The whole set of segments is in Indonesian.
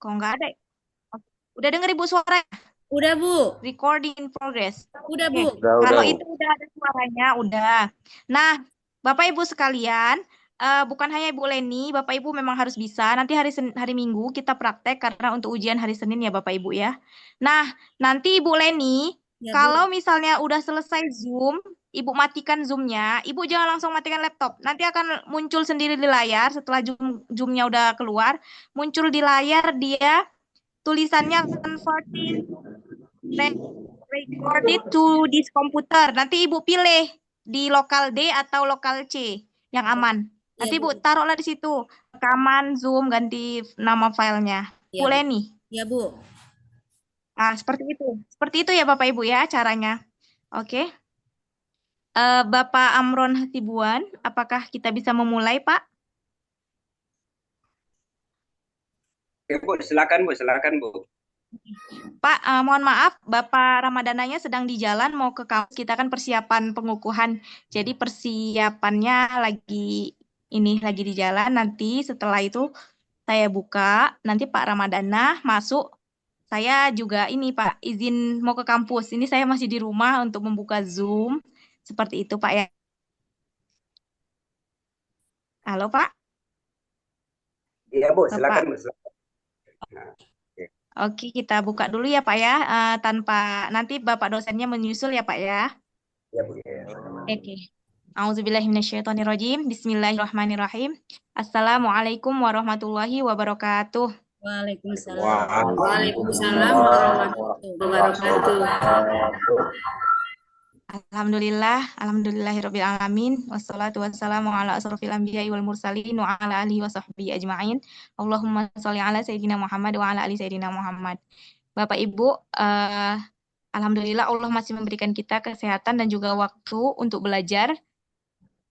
Kok nggak ada? Udah denger Ibu suara? Udah, Bu. Recording in progress. Udah, Oke, Bu. kalau Udah, itu Bu. udah ada suaranya, udah. Nah, Bapak Ibu sekalian, bukan hanya Ibu Leni, Bapak Ibu memang harus bisa. Nanti hari Minggu kita praktek karena untuk ujian hari Senin ya Bapak Ibu ya. Nah, nanti Ibu Leni, Ya, kalau Bu. misalnya udah selesai Zoom, Ibu matikan Zoom-nya, Ibu jangan langsung matikan laptop. Nanti akan muncul sendiri di layar setelah Zoom-nya udah keluar, muncul di layar dia tulisannya converting recorded to this computer. Nanti Ibu pilih di lokal D atau lokal C yang aman. Ya, Nanti Bu. Ibu taruhlah di situ. Rekaman, Zoom, ganti nama filenya. Ya, Bu. Boleh nih. Ya, Bu. Ah, seperti itu. Seperti itu ya Bapak Ibu ya caranya. Oke. Bapak Amron Hasibuan, apakah kita bisa memulai, Pak? Oke, Bu, silakan, Bu, silakan, Bu. Pak, mohon maaf, Bapak Ramadananya sedang di jalan mau ke kampus. Kita kan persiapan pengukuhan. Jadi persiapannya lagi di jalan. Nanti setelah itu saya buka. Nanti Pak Ramadana masuk. Saya juga ini Pak izin mau ke kampus. Ini saya masih di rumah untuk membuka Zoom. Seperti itu Pak ya. Halo Pak, Iya, Bu, silakan, Bapak. Bu, silakan. Nah, oke. Oke, kita buka dulu ya Pak ya. Tanpa nanti Bapak dosennya menyusul ya Pak ya. Iya, Bu, ya. Oke. Auzubillahiminasyaitonirrajim. Bismillahirrahmanirrahim. Assalamualaikum warahmatullahi wabarakatuh. Waalaikumsalam. Waalaikumsalam Waalaikumsalam warahmatullahi warahmatullahi wabarakatuh. wabarakatuh. Alhamdulillah, alhamdulillahirabbil alamin. Wassalatu wassalamu ala asrofil anbiya'i wal mursalin wa ala alihi wa sahbihi ajma'in. Allahumma sholli ala sayyidina Muhammad wa ala ali sayyidina Muhammad. Bapak Ibu, alhamdulillah Allah masih memberikan kita kesehatan dan juga waktu untuk belajar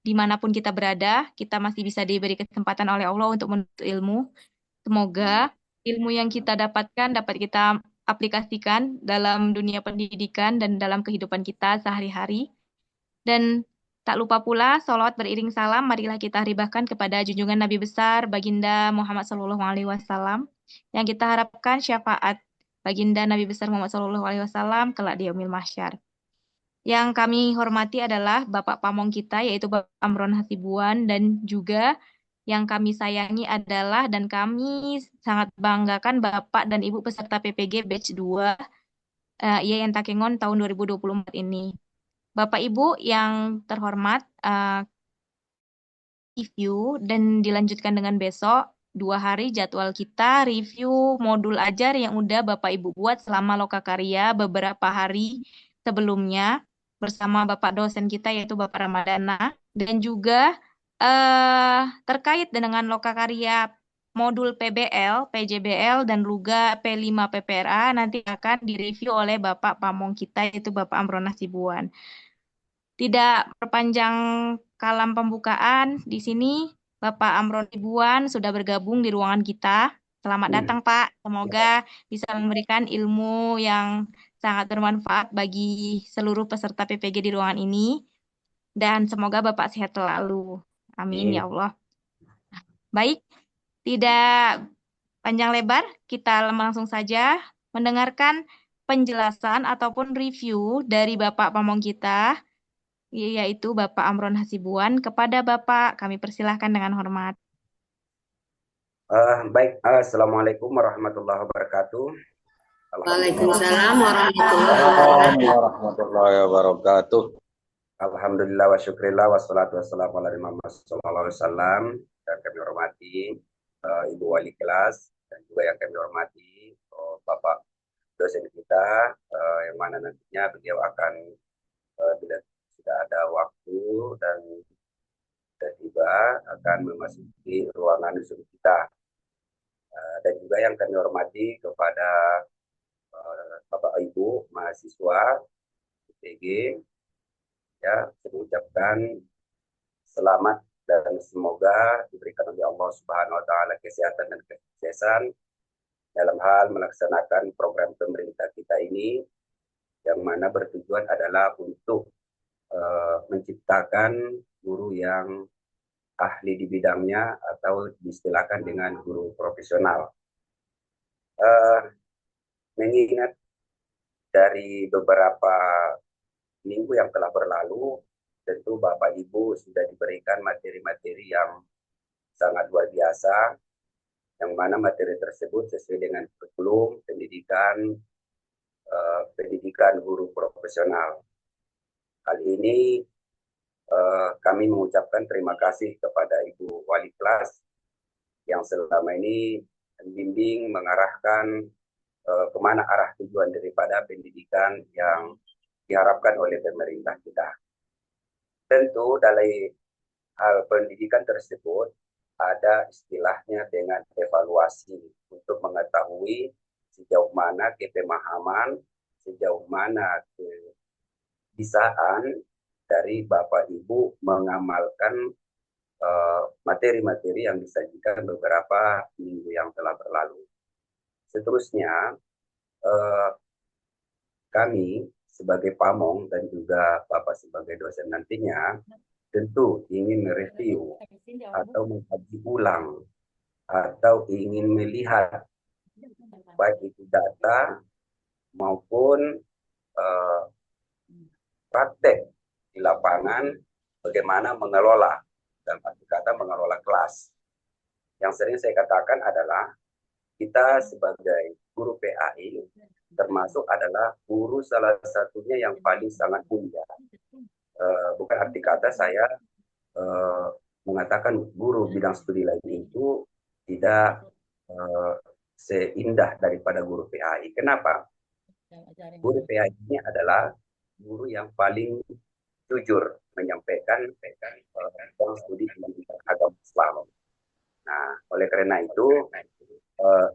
dimanapun kita berada, kita masih bisa diberi kesempatan oleh Allah untuk menuntut ilmu. Semoga ilmu yang kita dapatkan dapat kita aplikasikan dalam dunia pendidikan dan dalam kehidupan kita sehari-hari. Dan tak lupa pula, salawat beriring salam, marilah kita ribahkan kepada junjungan Nabi besar, Baginda Muhammad SAW, yang kita harapkan syafaat Baginda Nabi besar Muhammad SAW kelak di yaumil mahsyar. Yang kami hormati adalah Bapak Pamong kita, yaitu Bapak Amron Hasibuan, dan juga yang kami sayangi adalah dan kami sangat banggakan Bapak dan Ibu peserta PPG Batch 2 IAIN Takengon tahun 2024 ini. Bapak Ibu yang terhormat, review dan dilanjutkan dengan besok 2 hari jadwal kita review modul ajar yang udah Bapak Ibu buat selama Lokakarya beberapa hari sebelumnya bersama Bapak dosen kita yaitu Bapak Ramadana, dan juga terkait dengan Lokakarya modul PBL, PJBL, dan juga P5 PPRA nanti akan direview oleh Bapak Pamong kita yaitu Bapak Amron Nasibuan. Tidak perpanjang kalam pembukaan, di sini Bapak Amron Ibuan sudah bergabung di ruangan kita. Selamat datang, Pak. Semoga bisa memberikan ilmu yang sangat bermanfaat bagi seluruh peserta PPG di ruangan ini. Dan semoga Bapak sehat selalu. Amin, ya Allah. Baik, tidak panjang lebar, kita langsung saja mendengarkan penjelasan ataupun review dari Bapak Pamong kita, yaitu Bapak Amron Hasibuan. Kepada Bapak, kami persilahkan dengan hormat. Baik, Assalamualaikum warahmatullahi wabarakatuh. Waalaikumsalam Warahmatullahi wabarakatuh. Alhamdulillah wa syukrillah wassalatu wassalamu ala Muhammad sallallahu alaihi wasallam. Dan kami hormati Ibu Wali kelas dan juga yang kami hormati Bapak dosen kita, yang mana nantinya beliau akan bila sudah ada waktu dan sudah tiba akan memasuki ruangan Zoom kita. Dan juga yang kami hormati kepada Bapak Ibu mahasiswa UPG, ya, saya mengucapkan selamat dan semoga diberikan oleh Allah Subhanahu wa taala kesehatan dan kesuksesan dalam hal melaksanakan program pemerintah kita ini, yang mana bertujuan adalah untuk menciptakan guru yang ahli di bidangnya atau diistilahkan dengan guru profesional. eh, mengingat dari beberapa minggu yang telah berlalu, tentu Bapak Ibu sudah diberikan materi-materi yang sangat luar biasa, yang mana materi tersebut sesuai dengan kurikulum pendidikan guru profesional. Kali ini kami mengucapkan terima kasih kepada Ibu Wali Kelas yang selama ini membimbing, mengarahkan kemana arah tujuan daripada pendidikan yang diharapkan oleh pemerintah kita. Tentu dalam hal pendidikan tersebut ada istilahnya dengan evaluasi untuk mengetahui sejauh mana pemahaman, sejauh mana kebisaan dari Bapak Ibu mengamalkan materi-materi yang disajikan beberapa minggu yang telah berlalu. Seterusnya, kami sebagai pamong dan juga Bapak sebagai dosen nantinya tentu ingin mereview atau mengkaji ulang atau ingin melihat baik itu data maupun praktek di lapangan bagaimana mengelola, dalam arti kata mengelola kelas. Yang sering saya katakan adalah kita sebagai guru PAI termasuk adalah guru salah satunya yang paling sangat mulia. Bukan arti kata saya mengatakan guru bidang studi lain itu tidak seindah daripada guru PAI. Kenapa? Guru PAI ini adalah guru yang paling jujur menyampaikan tentang studi pendidikan agama Islam. Nah, oleh karena itu,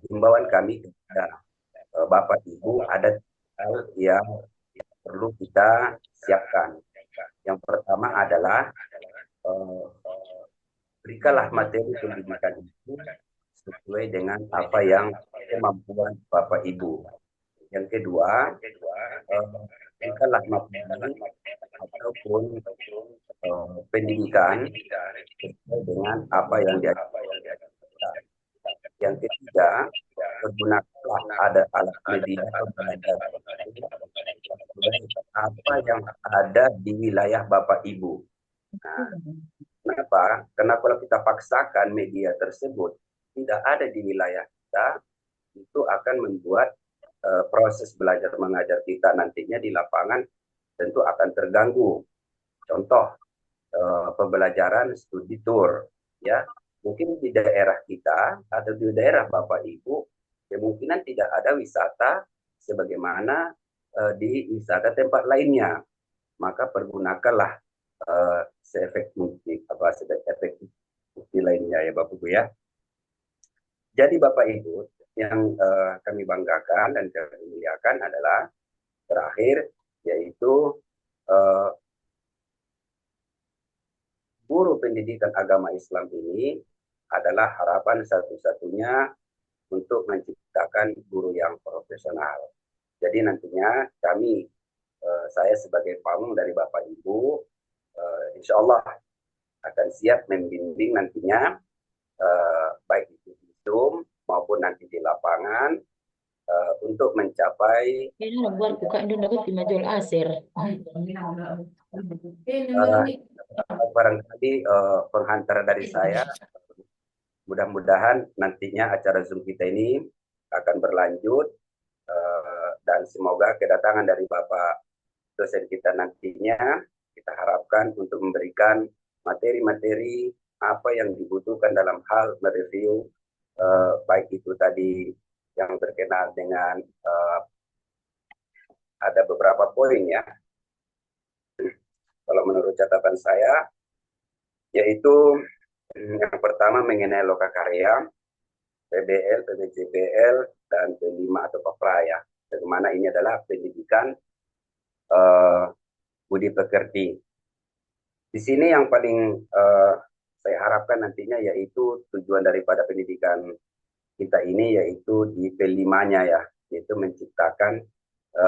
himbauan kami kepada Bapak Ibu ada hal yang perlu kita siapkan. Yang pertama adalah berikanlah materi pendidikan itu sesuai dengan apa yang kemampuan Bapak Ibu. Yang kedua, berikanlah materi ataupun pendidikan sesuai dengan apa yang diajarkan. Yang ketiga, pergunakanlah ada alat media pembelajaran apa yang ada di wilayah Bapak Ibu. Nah, kenapa? Karena kalau kita paksakan media tersebut tidak ada di wilayah kita, itu akan membuat proses belajar mengajar kita nantinya di lapangan tentu akan terganggu. Contoh pembelajaran studi tour, ya mungkin di daerah kita atau di daerah Bapak Ibu kemungkinan tidak ada wisata sebagaimana di wisata tempat lainnya, maka pergunakanlah seefektif lainnya ya Bapak Ibu ya. Jadi Bapak Ibu yang kami banggakan dan kami muliakan adalah terakhir yaitu guru pendidikan agama Islam ini adalah harapan satu-satunya untuk menciptakan guru yang profesional. Jadi nantinya kami, saya sebagai pamong dari Bapak Ibu, insya Allah akan siap membimbing nantinya, baik itu di Zoom maupun nanti di lapangan, untuk mencapai barangkali penghantar dari saya. Mudah-mudahan nantinya acara Zoom kita ini akan berlanjut dan semoga kedatangan dari Bapak dosen kita nantinya kita harapkan untuk memberikan materi-materi apa yang dibutuhkan dalam hal mereview baik itu tadi yang berkenaan dengan ada beberapa poin ya. Kalau menurut catatan saya yaitu yang pertama mengenai lokakarya, PBL, PBJBL, dan P5 atau Papraya. Bagaimana ini adalah pendidikan budi pekerti. Di sini yang paling saya harapkan nantinya yaitu tujuan daripada pendidikan kita ini yaitu di P5-nya ya, yaitu menciptakan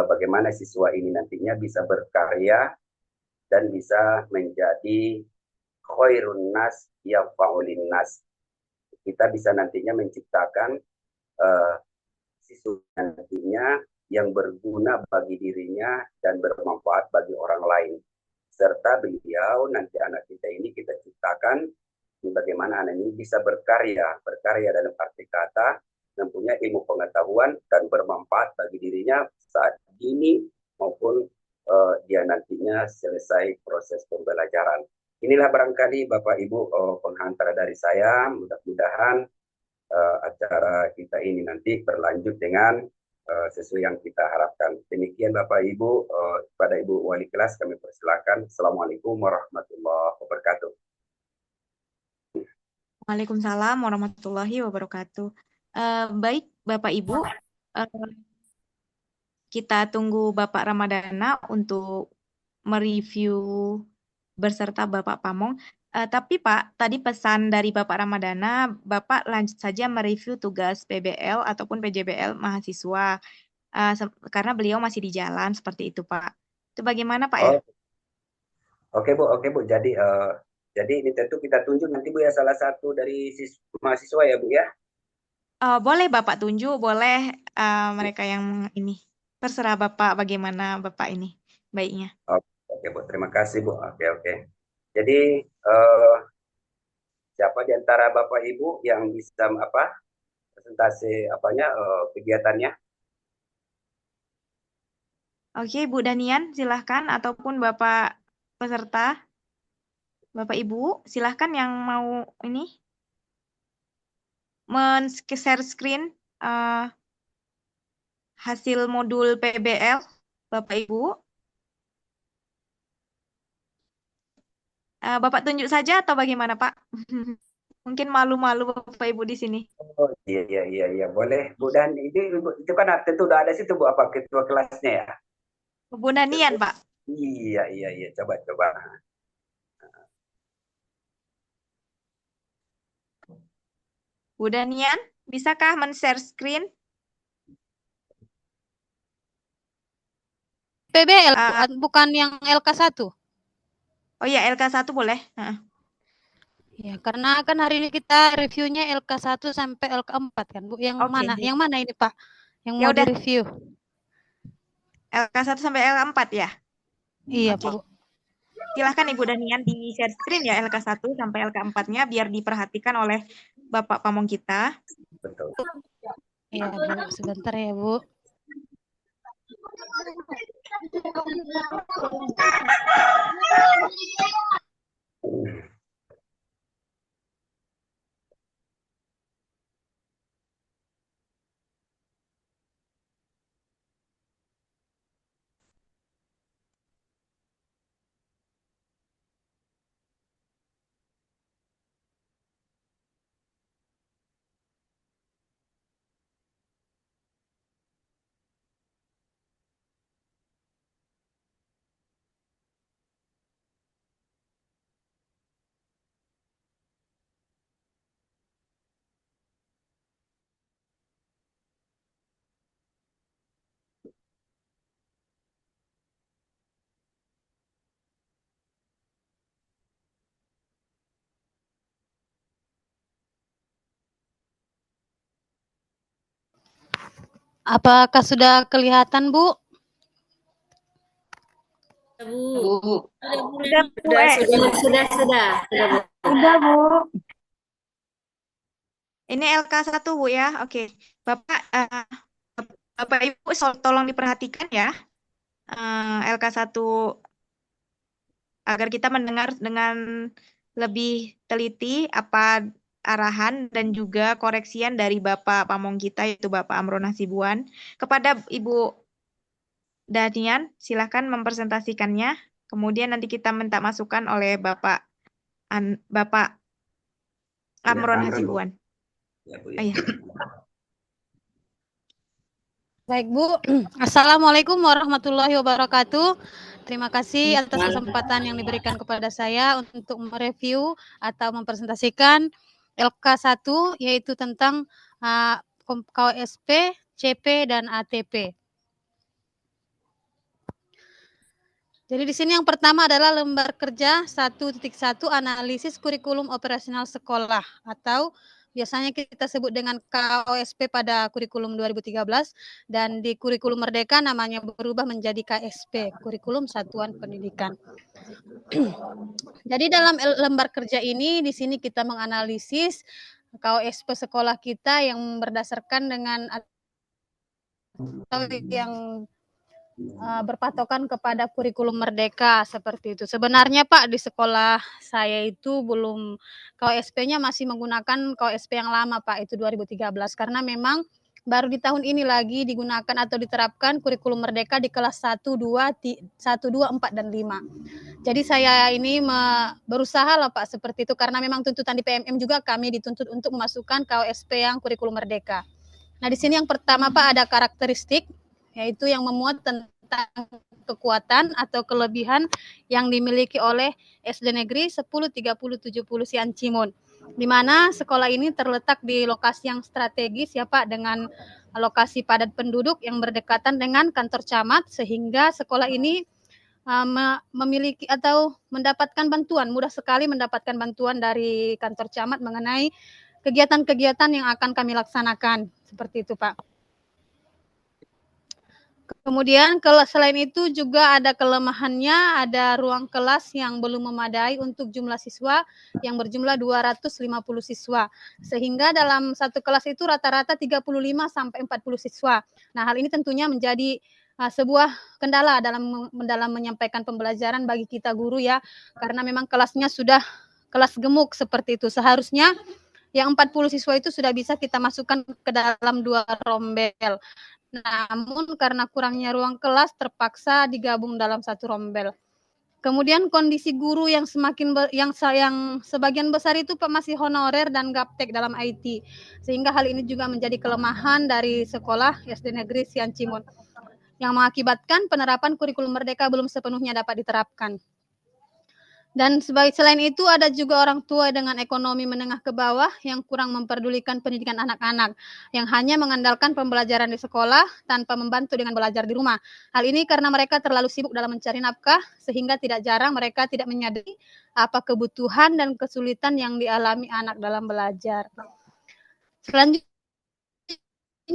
bagaimana siswa ini nantinya bisa berkarya dan bisa menjadi khairun nas yafa'ulin nas. Kita bisa nantinya menciptakan siswa nantinya yang berguna bagi dirinya dan bermanfaat bagi orang lain. Serta beliau nanti anak kita ini kita ciptakan bagaimana anak ini bisa berkarya dalam arti kata mempunyai ilmu pengetahuan dan bermanfaat bagi dirinya saat ini maupun dia nantinya selesai proses pembelajaran. Inilah barangkali Bapak Ibu penghantar dari saya. Mudah-mudahan acara kita ini nanti berlanjut dengan sesuai yang kita harapkan. Demikian Bapak Ibu, pada Ibu Wali kelas kami persilakan. Assalamualaikum warahmatullahi wabarakatuh. Waalaikumsalam warahmatullahi wabarakatuh. Baik Bapak Ibu, kita tunggu Bapak Ramadana untuk mereview berserta Bapak Pamong. Tapi Pak, tadi pesan dari Bapak Ramadana, Bapak lanjut saja mereview tugas PBL ataupun PJBL mahasiswa, karena beliau masih di jalan seperti itu Pak. Itu bagaimana Pak ya? Oke Bu. Jadi ini tentu kita tunjuk nanti Bu ya salah satu dari mahasiswa ya Bu ya. Boleh Bapak tunjuk, boleh mereka yang ini. Terserah Bapak bagaimana Bapak ini baiknya. Oke Bu, terima kasih Bu. Oke. Jadi siapa di antara Bapak Ibu yang bisa presentasi kegiatannya? Oke, Bu Danian silahkan ataupun Bapak peserta, Bapak Ibu silahkan yang mau ini men-share screen hasil modul PBL, Bapak Ibu. Bapak tunjuk saja atau bagaimana Pak? Mungkin malu-malu Bapak Ibu di sini. Oh iya boleh Bu. Dan itu kan tentu udah ada situ Bu apa ketua kelasnya ya? Bu Danian Pak. Iya coba. Bu Danian, bisakah men-share screen? PBL bukan yang LK1. Oh iya, LK1 boleh. Ya, karena kan hari ini kita reviewnya LK1 sampai LK4 kan, Bu. Yang Oke. mana? Yang mana ini, Pak? Yang Ya mau udah. direview? LK1 sampai LK4 ya? Iya, Oke. Bu. Silahkan Ibu Danian di share screen ya LK1 sampai LK4-nya biar diperhatikan oleh Bapak Pamong kita. Betul. Iya, Bu. Sebentar ya, Bu. Apakah sudah kelihatan, Bu? Bu. Sudah, Bu. Ini LK1 Bu ya. Oke. Bapak Ibu tolong diperhatikan ya. LK1 agar kita mendengar dengan lebih teliti apa arahan dan juga koreksian dari Bapak Pamong kita yaitu Bapak Amron Hasibuan. Kepada Ibu Danian, silahkan mempresentasikannya. Kemudian nanti kita minta masukan oleh Bapak Amron Hasibuan. Ya, Bu, ya. Ayah. Baik, Bu. Assalamualaikum warahmatullahi wabarakatuh. Terima kasih atas kesempatan yang diberikan kepada saya untuk mereview atau mempresentasikan LK1 yaitu tentang KOSP, CP, dan ATP. Jadi di sini yang pertama adalah lembar kerja 1.1 analisis kurikulum operasional sekolah atau biasanya kita sebut dengan KOSP pada kurikulum 2013 dan di kurikulum Merdeka namanya berubah menjadi KSP, Kurikulum Satuan Pendidikan. Jadi dalam lembar kerja ini di sini kita menganalisis KOSP sekolah kita yang berdasarkan dengan atau yang berpatokan kepada kurikulum Merdeka seperti itu. Sebenarnya Pak di sekolah saya itu belum KOSP-nya masih menggunakan KOSP yang lama Pak, itu 2013 karena memang baru di tahun ini lagi digunakan atau diterapkan kurikulum Merdeka di kelas 1, 2, 4 dan 5. Jadi saya ini berusaha lah Pak seperti itu karena memang tuntutan di PMM juga kami dituntut untuk memasukkan KOSP yang kurikulum Merdeka. Nah, di sini yang pertama Pak ada karakteristik yaitu yang memuat tentang kekuatan atau kelebihan yang dimiliki oleh SD Negeri 103070 Sian Cimun, di mana sekolah ini terletak di lokasi yang strategis ya Pak, dengan lokasi padat penduduk yang berdekatan dengan kantor camat, sehingga sekolah ini memiliki atau mendapatkan bantuan, mudah sekali mendapatkan bantuan dari kantor camat mengenai kegiatan-kegiatan yang akan kami laksanakan, seperti itu Pak. Kemudian selain itu juga ada kelemahannya, ada ruang kelas yang belum memadai untuk jumlah siswa yang berjumlah 250 siswa. Sehingga dalam satu kelas itu rata-rata 35 sampai 40 siswa. Nah, hal ini tentunya menjadi sebuah kendala dalam menyampaikan pembelajaran bagi kita guru ya, karena memang kelasnya sudah kelas gemuk seperti itu. Seharusnya yang 40 siswa itu sudah bisa kita masukkan ke dalam 2 rombel. Namun karena kurangnya ruang kelas terpaksa digabung dalam satu rombel. Kemudian kondisi guru yang yang sebagian besar itu masih honorer dan gaptek dalam IT, sehingga hal ini juga menjadi kelemahan dari sekolah SD Negeri Sian Cimun yang mengakibatkan penerapan kurikulum Merdeka belum sepenuhnya dapat diterapkan. Dan selain itu ada juga orang tua dengan ekonomi menengah ke bawah yang kurang memperdulikan pendidikan anak-anak, yang hanya mengandalkan pembelajaran di sekolah tanpa membantu dengan belajar di rumah. Hal ini karena mereka terlalu sibuk dalam mencari nafkah, sehingga tidak jarang mereka tidak menyadari apa kebutuhan dan kesulitan yang dialami anak dalam belajar. Selanjutnya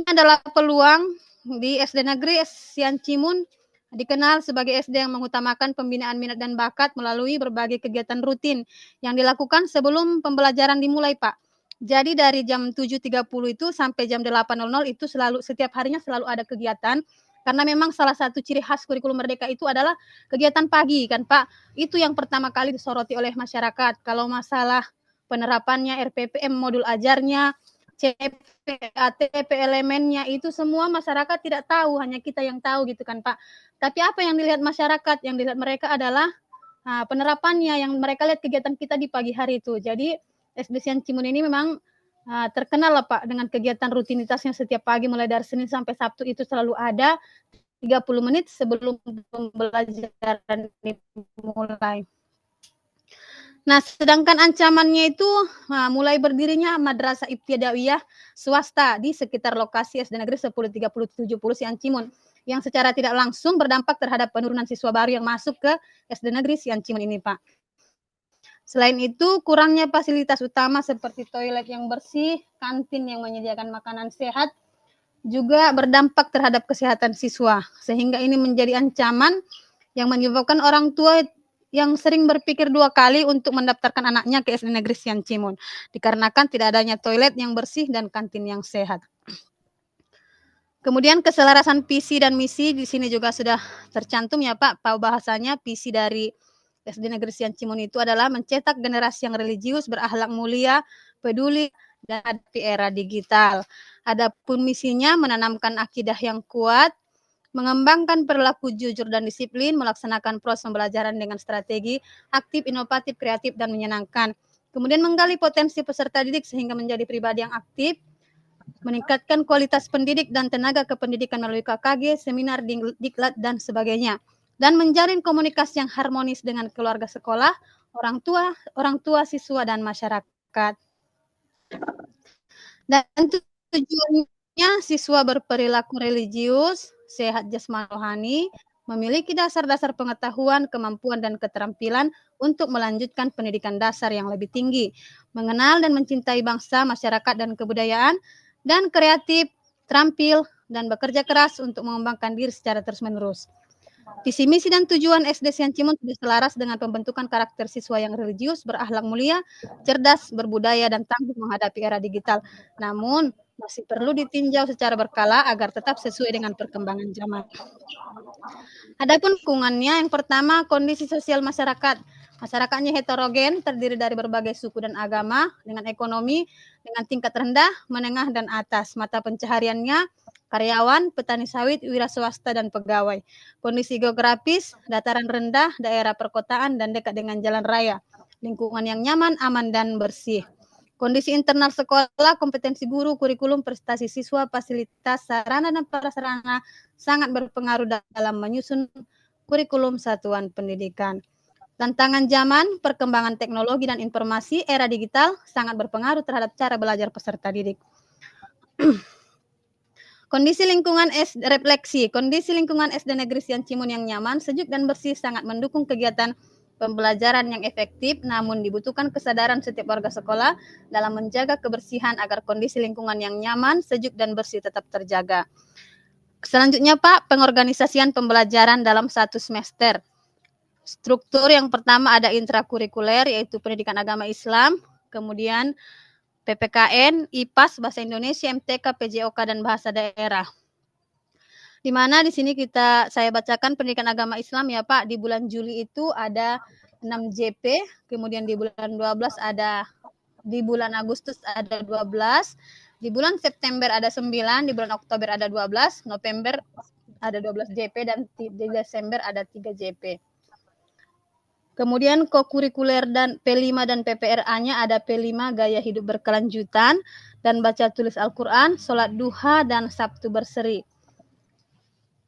adalah peluang di SD Negeri Sian Cimun, dikenal sebagai SD yang mengutamakan pembinaan minat dan bakat melalui berbagai kegiatan rutin yang dilakukan sebelum pembelajaran dimulai, Pak. Jadi dari jam 7.30 itu sampai jam 8.00 itu setiap harinya selalu ada kegiatan, karena memang salah satu ciri khas kurikulum Merdeka itu adalah kegiatan pagi kan, Pak. Itu yang pertama kali disoroti oleh masyarakat. Kalau masalah penerapannya RPPM, modul ajarnya, CPATP elemennya itu semua masyarakat tidak tahu, hanya kita yang tahu gitu kan Pak. Tapi apa yang dilihat masyarakat, yang dilihat mereka adalah penerapannya, yang mereka lihat kegiatan kita di pagi hari itu. Jadi SD Sian Cimun ini memang terkenal lah Pak dengan kegiatan rutinitasnya setiap pagi mulai dari Senin sampai Sabtu itu selalu ada 30 menit sebelum pembelajaran dimulai. Nah, sedangkan ancamannya itu mulai berdirinya Madrasah Ibtidaiyah swasta di sekitar lokasi SD Negeri 103070 Sian Cimun, yang secara tidak langsung berdampak terhadap penurunan siswa baru yang masuk ke SD Negeri Sian Cimun ini, Pak. Selain itu, kurangnya fasilitas utama seperti toilet yang bersih, kantin yang menyediakan makanan sehat, juga berdampak terhadap kesehatan siswa, sehingga ini menjadi ancaman yang menyebabkan orang tua yang sering berpikir 2 kali untuk mendaftarkan anaknya ke SD Negeri Sian Cimun, dikarenakan tidak adanya toilet yang bersih dan kantin yang sehat. Kemudian keselarasan visi dan misi di sini juga sudah tercantum ya Pak, bahasanya visi dari SD Negeri Sian Cimun itu adalah mencetak generasi yang religius, berakhlak mulia, peduli, dan di era digital. Adapun misinya menanamkan akidah yang kuat, mengembangkan perilaku jujur dan disiplin, melaksanakan proses pembelajaran dengan strategi aktif, inovatif, kreatif, dan menyenangkan. Kemudian menggali potensi peserta didik sehingga menjadi pribadi yang aktif, meningkatkan kualitas pendidik dan tenaga kependidikan melalui KKG, seminar, diklat, dan sebagainya. Dan menjalin komunikasi yang harmonis dengan keluarga sekolah, orang tua, siswa, dan masyarakat. Dan tujuannya siswa berperilaku religius, sehat jasmani rohani, memiliki dasar-dasar pengetahuan, kemampuan, dan keterampilan untuk melanjutkan pendidikan dasar yang lebih tinggi, mengenal dan mencintai bangsa, masyarakat, dan kebudayaan, dan kreatif, terampil, dan bekerja keras untuk mengembangkan diri secara terus-menerus. Visi misi dan tujuan SD Sian Cimon sudah selaras dengan pembentukan karakter siswa yang religius, berakhlak mulia, cerdas, berbudaya, dan tangguh menghadapi era digital. Namun, masih perlu ditinjau secara berkala agar tetap sesuai dengan perkembangan zaman. Adapun lingkungannya, yang pertama, kondisi sosial masyarakat. Masyarakatnya heterogen, terdiri dari berbagai suku dan agama, dengan ekonomi, dengan tingkat rendah, menengah, dan atas. Mata pencahariannya, karyawan, petani sawit, wira swasta, dan pegawai. Kondisi geografis, dataran rendah, daerah perkotaan, dan dekat dengan jalan raya. Lingkungan yang nyaman, aman, dan bersih. Kondisi internal sekolah, kompetensi guru, kurikulum, prestasi siswa, fasilitas, sarana, dan prasarana sangat berpengaruh dalam menyusun kurikulum satuan pendidikan. Tantangan zaman, perkembangan teknologi dan informasi, era digital sangat berpengaruh terhadap cara belajar peserta didik. Kondisi lingkungan refleksi. Kondisi lingkungan SD Negeri Sian Cimon yang nyaman, sejuk, dan bersih sangat mendukung kegiatan pembelajaran yang efektif, namun dibutuhkan kesadaran setiap warga sekolah dalam menjaga kebersihan agar kondisi lingkungan yang nyaman, sejuk, dan bersih tetap terjaga. Selanjutnya, Pak, pengorganisasian pembelajaran dalam satu semester. Struktur yang pertama ada intrakurikuler, yaitu pendidikan agama Islam, kemudian PPKN, IPAS, Bahasa Indonesia, MTK, PJOK, dan Bahasa Daerah. Di mana di sini saya bacakan pendidikan agama Islam ya Pak, di bulan Juli itu ada 6 JP, kemudian di bulan 12 ada, di bulan Agustus ada 12, di bulan September ada 9, di bulan Oktober ada 12, November ada 12 JP, dan di Desember ada 3 JP. Kemudian kokurikuler dan P5 dan PPRA-nya ada P5 gaya hidup berkelanjutan dan baca tulis Al-Quran, sholat duha, dan Sabtu berseri.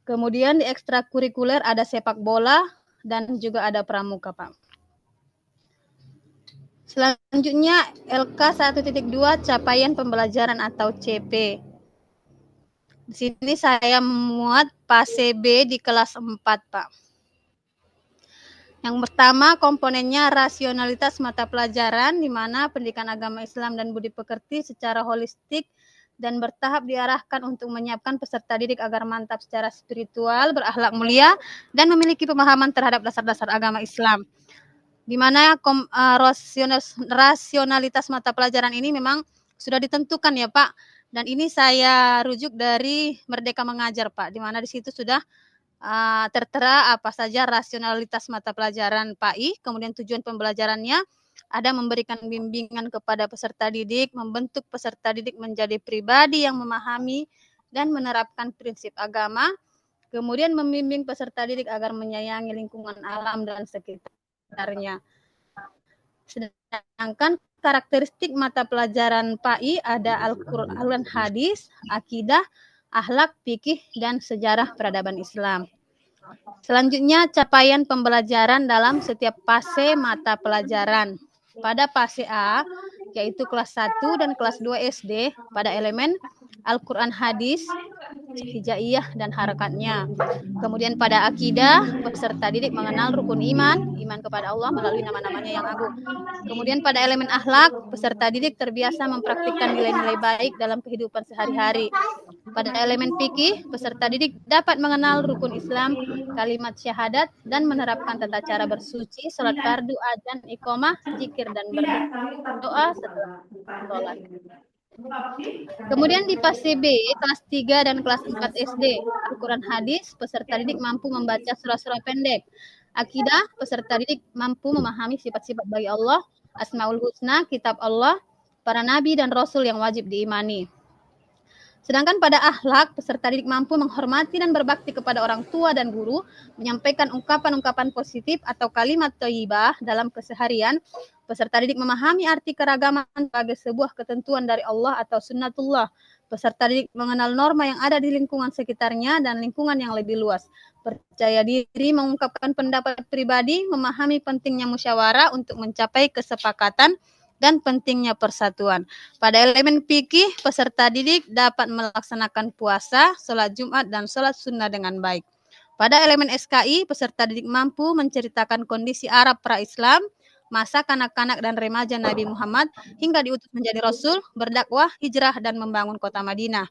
Kemudian di ekstrakurikuler ada sepak bola dan juga ada pramuka, Pak. Selanjutnya LK 1.2 capaian pembelajaran atau CP. Di sini saya memuat fase B di kelas 4, Pak. Yang pertama komponennya rasionalitas mata pelajaran, di mana pendidikan agama Islam dan budi pekerti secara holistik dan bertahap diarahkan untuk menyiapkan peserta didik agar mantap secara spiritual, berakhlak mulia, dan memiliki pemahaman terhadap dasar-dasar agama Islam. Di mana rasionalitas mata pelajaran ini memang sudah ditentukan ya Pak, dan ini saya rujuk dari Merdeka Mengajar Pak, di mana di situ sudah tertera apa saja rasionalitas mata pelajaran PAI, kemudian tujuan pembelajarannya, ada memberikan bimbingan kepada peserta didik, membentuk peserta didik menjadi pribadi yang memahami dan menerapkan prinsip agama, kemudian membimbing peserta didik agar menyayangi lingkungan alam dan sekitarnya. Sedangkan karakteristik mata pelajaran PAI ada Al-Quran, hadis, akidah, akhlak, fikih, dan sejarah peradaban Islam. Selanjutnya capaian pembelajaran dalam setiap fase mata pelajaran. Pada fase A, yaitu kelas 1 dan kelas 2 SD, pada elemen Al-Quran hadis, hijaiyah, dan harakatnya. Kemudian pada akidah, peserta didik mengenal rukun iman, iman kepada Allah melalui nama-namanya yang agung. Kemudian pada elemen akhlak, peserta didik terbiasa mempraktikkan nilai-nilai baik dalam kehidupan sehari-hari. Pada elemen fikih, peserta didik dapat mengenal rukun Islam, kalimat syahadat, dan menerapkan tata cara bersuci, sholat fardu, adzan, iqomah, zikir, dan berdoa setelah sholat. Kemudian di fase B, kelas 3 dan kelas 4 SD, Al-Quran hadis, peserta didik mampu membaca surah-surah pendek. Akidah, peserta didik mampu memahami sifat-sifat bagi Allah, Asmaul Husna, kitab Allah, para nabi dan rasul yang wajib diimani. Sedangkan pada akhlak, peserta didik mampu menghormati dan berbakti kepada orang tua dan guru, menyampaikan ungkapan-ungkapan positif atau kalimat thayyibah dalam keseharian. Peserta didik memahami arti keragaman sebagai sebuah ketentuan dari Allah atau sunnatullah. Peserta didik mengenal norma yang ada di lingkungan sekitarnya dan lingkungan yang lebih luas. Percaya diri, mengungkapkan pendapat pribadi, memahami pentingnya musyawarah untuk mencapai kesepakatan, dan pentingnya persatuan. Pada elemen fikih, peserta didik dapat melaksanakan puasa, sholat Jumat, dan sholat sunnah dengan baik. Pada elemen SKI, peserta didik mampu menceritakan kondisi Arab pra-Islam, masa kanak-kanak dan remaja Nabi Muhammad hingga diutus menjadi Rasul, berdakwah, hijrah, dan membangun kota Madinah.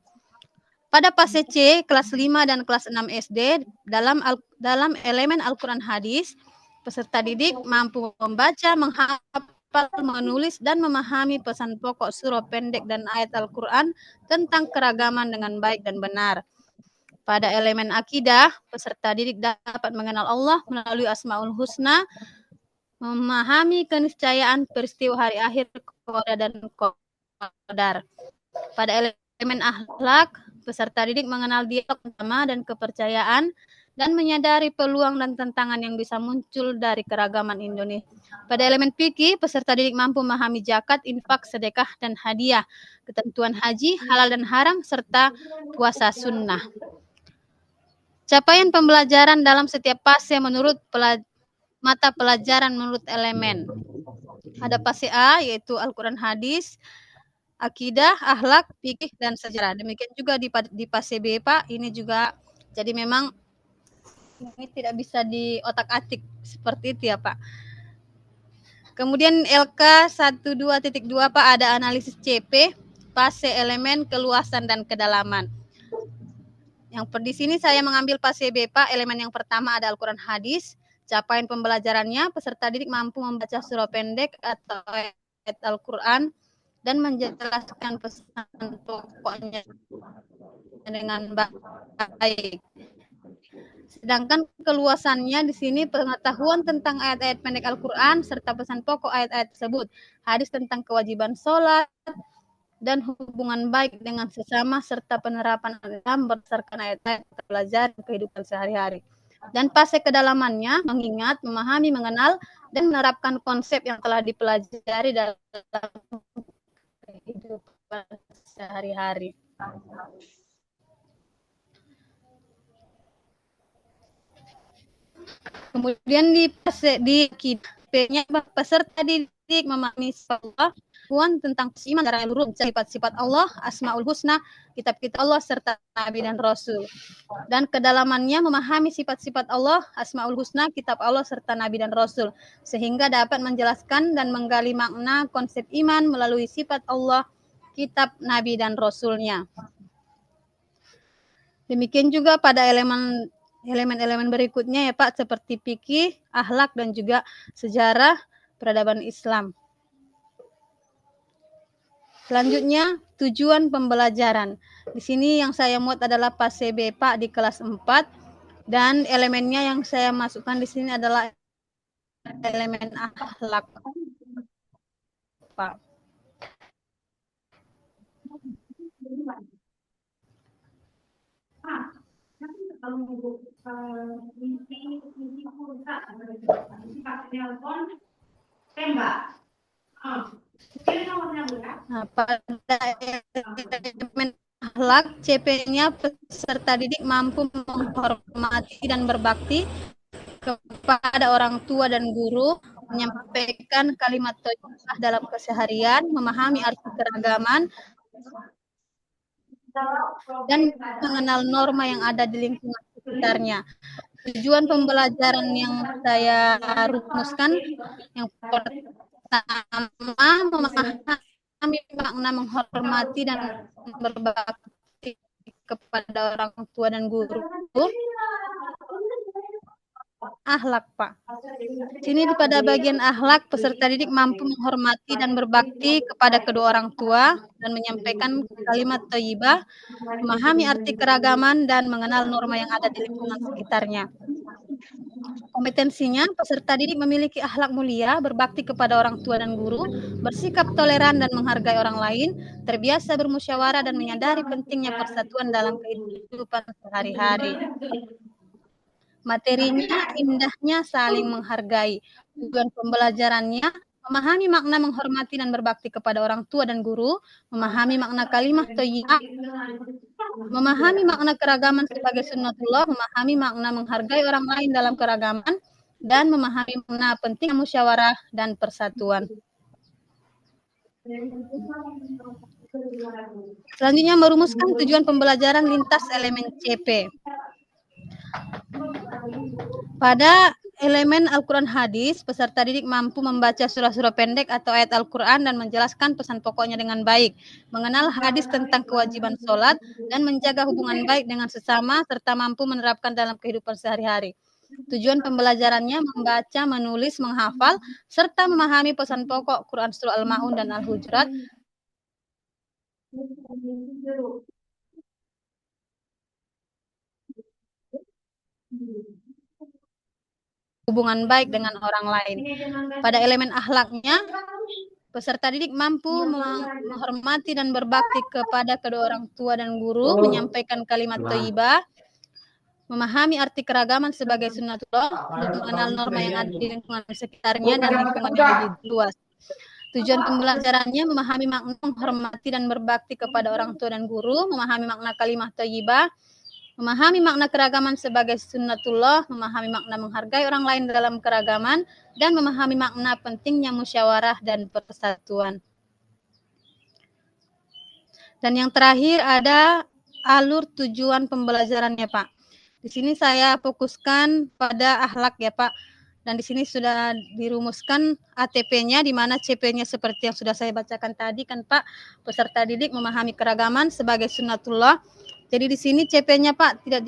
Pada fase C, kelas 5 dan kelas 6 SD, dalam elemen Al-Quran Hadis, peserta didik mampu membaca, menghafal, menulis, dan memahami pesan pokok surah pendek dan ayat Al-Quran tentang keragaman dengan baik dan benar. Pada elemen akidah, peserta didik dapat mengenal Allah melalui Asmaul Husna, memahami keniscayaan peristiwa hari akhir, qada dan qadar. Pada elemen akhlak, peserta didik mengenal dialog utama dan kepercayaan dan menyadari peluang dan tantangan yang bisa muncul dari keragaman Indonesia. Pada elemen fikih, peserta didik mampu memahami zakat, infak, sedekah, dan hadiah, ketentuan haji, halal dan haram, serta puasa sunnah. Capaian pembelajaran dalam setiap fase menurut mata pelajaran menurut elemen. Ada fase A, yaitu Al-Quran Hadis, akidah, akhlak, fikih, dan sejarah. Demikian juga di fase B, Pak. Ini juga, jadi memang ini tidak bisa diotak-atik seperti itu ya, Pak. Kemudian LK 12.2, Pak, ada analisis CP, fase elemen, keluasan, dan kedalaman. Yang di sini saya mengambil fase B, Pak. Elemen yang pertama ada Al-Quran Hadis. Capaian pembelajarannya, peserta didik mampu membaca surah pendek atau ayat Al-Quran dan menjelaskan pesan pokoknya dengan baik. Sedangkan keluasannya di sini pengetahuan tentang ayat-ayat pendek Al-Quran serta pesan pokok ayat-ayat tersebut. Hadis tentang kewajiban sholat dan hubungan baik dengan sesama serta penerapan Islam berdasarkan ayat-ayat belajar kehidupan sehari-hari. Dan fase kedalamannya mengingat, memahami, mengenal, dan menerapkan konsep yang telah dipelajari dalam kehidupan sehari-hari. Kemudian di fase di P-nya peserta didik memahami sifat Allah, tentang iman darah luruh, sifat-sifat Allah, Asmaul Husna, kitab-kitab Allah serta Nabi dan Rasul. Dan kedalamannya memahami sifat-sifat Allah, Asmaul Husna, kitab Allah serta Nabi dan Rasul, sehingga dapat menjelaskan dan menggali makna konsep iman melalui sifat Allah, kitab, Nabi dan Rasulnya. Demikian juga pada elemen-elemen berikutnya ya Pak, seperti fikih, akhlak, dan juga sejarah peradaban Islam. Selanjutnya, tujuan pembelajaran. Di sini yang saya muat adalah fase B, Pak, di kelas 4. Dan elemennya yang saya masukkan di sini adalah elemen akhlak, Pak. Nah, pada elemen akhlak, CP-nya peserta didik mampu menghormati dan berbakti kepada orang tua dan guru, menyampaikan kalimat thayyibah dalam keseharian, memahami arti keragaman, dan mengenal norma yang ada di lingkungan sekitarnya. Tujuan pembelajaran yang saya rumuskan, yang pertama, memahami makna menghormati dan berbakti kepada orang tua dan guru. Akhlak, Pak. Sini pada bagian akhlak, peserta didik mampu menghormati dan berbakti kepada kedua orang tua dan menyampaikan kalimat thayyibah, memahami arti keragaman, dan mengenal norma yang ada di lingkungan sekitarnya. Kompetensinya, peserta didik memiliki akhlak mulia, berbakti kepada orang tua dan guru, bersikap toleran dan menghargai orang lain, terbiasa bermusyawarah dan menyadari pentingnya persatuan dalam kehidupan sehari-hari. Materinya, indahnya saling menghargai. Tujuan pembelajarannya, memahami makna menghormati dan berbakti kepada orang tua dan guru, memahami makna kalimat thayyibah, memahami makna keragaman sebagai sunnatullah, memahami makna menghargai orang lain dalam keragaman, dan memahami makna pentingnya musyawarah dan persatuan. Selanjutnya merumuskan tujuan pembelajaran lintas elemen CP. Pada elemen Al-Quran hadis, peserta didik mampu membaca surah-surah pendek atau ayat Al-Quran dan menjelaskan pesan pokoknya dengan baik, mengenal hadis tentang kewajiban sholat, dan menjaga hubungan baik dengan sesama, serta mampu menerapkan dalam kehidupan sehari-hari. Tujuan pembelajarannya membaca, menulis, menghafal, serta memahami pesan pokok Quran Surah Al-Ma'un dan Al-Hujurat. Hubungan baik dengan orang lain. Pada elemen akhlaknya, peserta didik mampu menghormati dan berbakti kepada kedua orang tua dan guru, menyampaikan kalimat thayyibah, memahami arti keragaman sebagai sunnatullah, dan mengenal norma yang ada di lingkungan sekitarnya dan lingkungan yang lebih luas. Tujuan pembelajarannya memahami makna menghormati dan berbakti kepada orang tua dan guru, memahami makna kalimat thayyibah, memahami makna keragaman sebagai sunnatullah, memahami makna menghargai orang lain dalam keragaman, dan memahami makna pentingnya musyawarah dan persatuan. Dan yang terakhir ada alur tujuan pembelajarannya, Pak. Di sini saya fokuskan pada akhlak ya, Pak. Dan di sini sudah dirumuskan ATP-nya, di mana CP-nya seperti yang sudah saya bacakan tadi kan, Pak. Peserta didik memahami keragaman sebagai sunnatullah. Jadi di sini CP-nya Pak tidak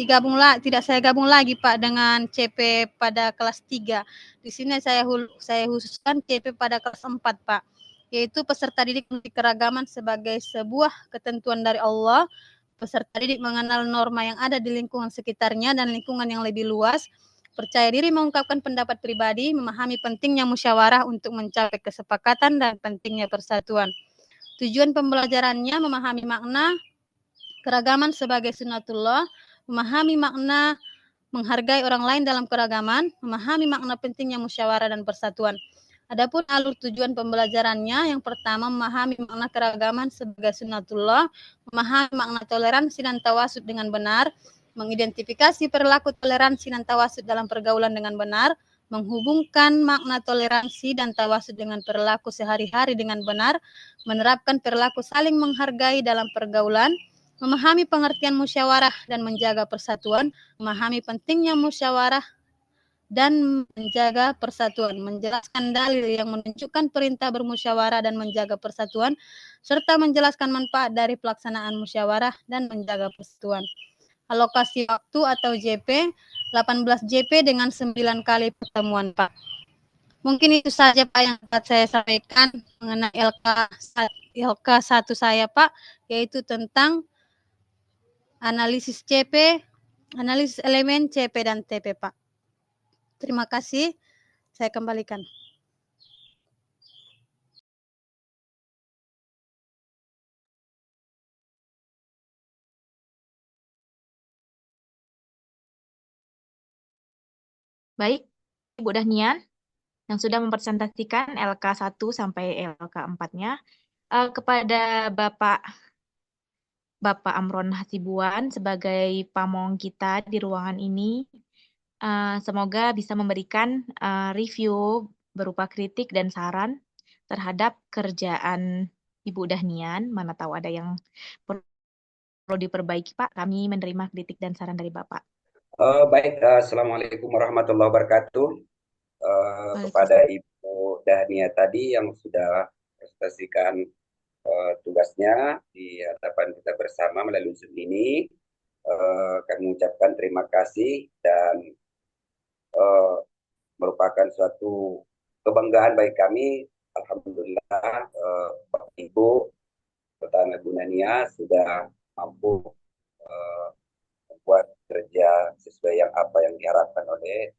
saya gabung lagi Pak dengan CP pada kelas 3. Di sini saya khususkan CP pada kelas 4 Pak, yaitu peserta didik memiliki keragaman sebagai sebuah ketentuan dari Allah. Peserta didik mengenal norma yang ada di lingkungan sekitarnya dan lingkungan yang lebih luas. Percaya diri mengungkapkan pendapat pribadi, memahami pentingnya musyawarah untuk mencapai kesepakatan dan pentingnya persatuan. Tujuan pembelajarannya memahami makna keragaman sebagai sunnatullah, memahami makna menghargai orang lain dalam keragaman, memahami makna pentingnya musyawarah dan persatuan. Adapun alur tujuan pembelajarannya, yang pertama memahami makna keragaman sebagai sunnatullah, memahami makna toleransi dan tawasud dengan benar, mengidentifikasi perilaku toleransi dan tawasud dalam pergaulan dengan benar, menghubungkan makna toleransi dan tawasud dengan perilaku sehari-hari dengan benar, menerapkan perilaku saling menghargai dalam pergaulan, memahami pengertian musyawarah dan menjaga persatuan, memahami pentingnya musyawarah dan menjaga persatuan, menjelaskan dalil yang menunjukkan perintah bermusyawarah dan menjaga persatuan, serta menjelaskan manfaat dari pelaksanaan musyawarah dan menjaga persatuan. Alokasi waktu atau JP, 18 JP dengan 9 kali pertemuan, Pak. Mungkin itu saja Pak yang dapat saya sampaikan mengenai LK1 saya Pak, yaitu tentang analisis CP, analisis elemen CP dan TP, Pak. Terima kasih. Saya kembalikan. Baik, Ibu Dahnian yang sudah mempresentasikan LK1 sampai LK4-nya. Kepada Bapak Amron Hasibuan sebagai pamong kita di ruangan ini, semoga bisa memberikan review berupa kritik dan saran terhadap kerjaan Ibu Dahnian. Mana tahu ada yang perlu diperbaiki, Pak. Kami menerima kritik dan saran dari Bapak. Baik, Assalamualaikum warahmatullahi wabarakatuh. Kepada Ibu Dahnia tadi yang sudah presentasikan tugasnya di hadapan kita bersama melalui Zoom ini, kami mengucapkan terima kasih dan merupakan suatu kebanggaan bagi kami. Alhamdulillah, Bapak Ibu serta Ibu Dahnia sudah mampu membuat kerja sesuai yang apa yang diharapkan oleh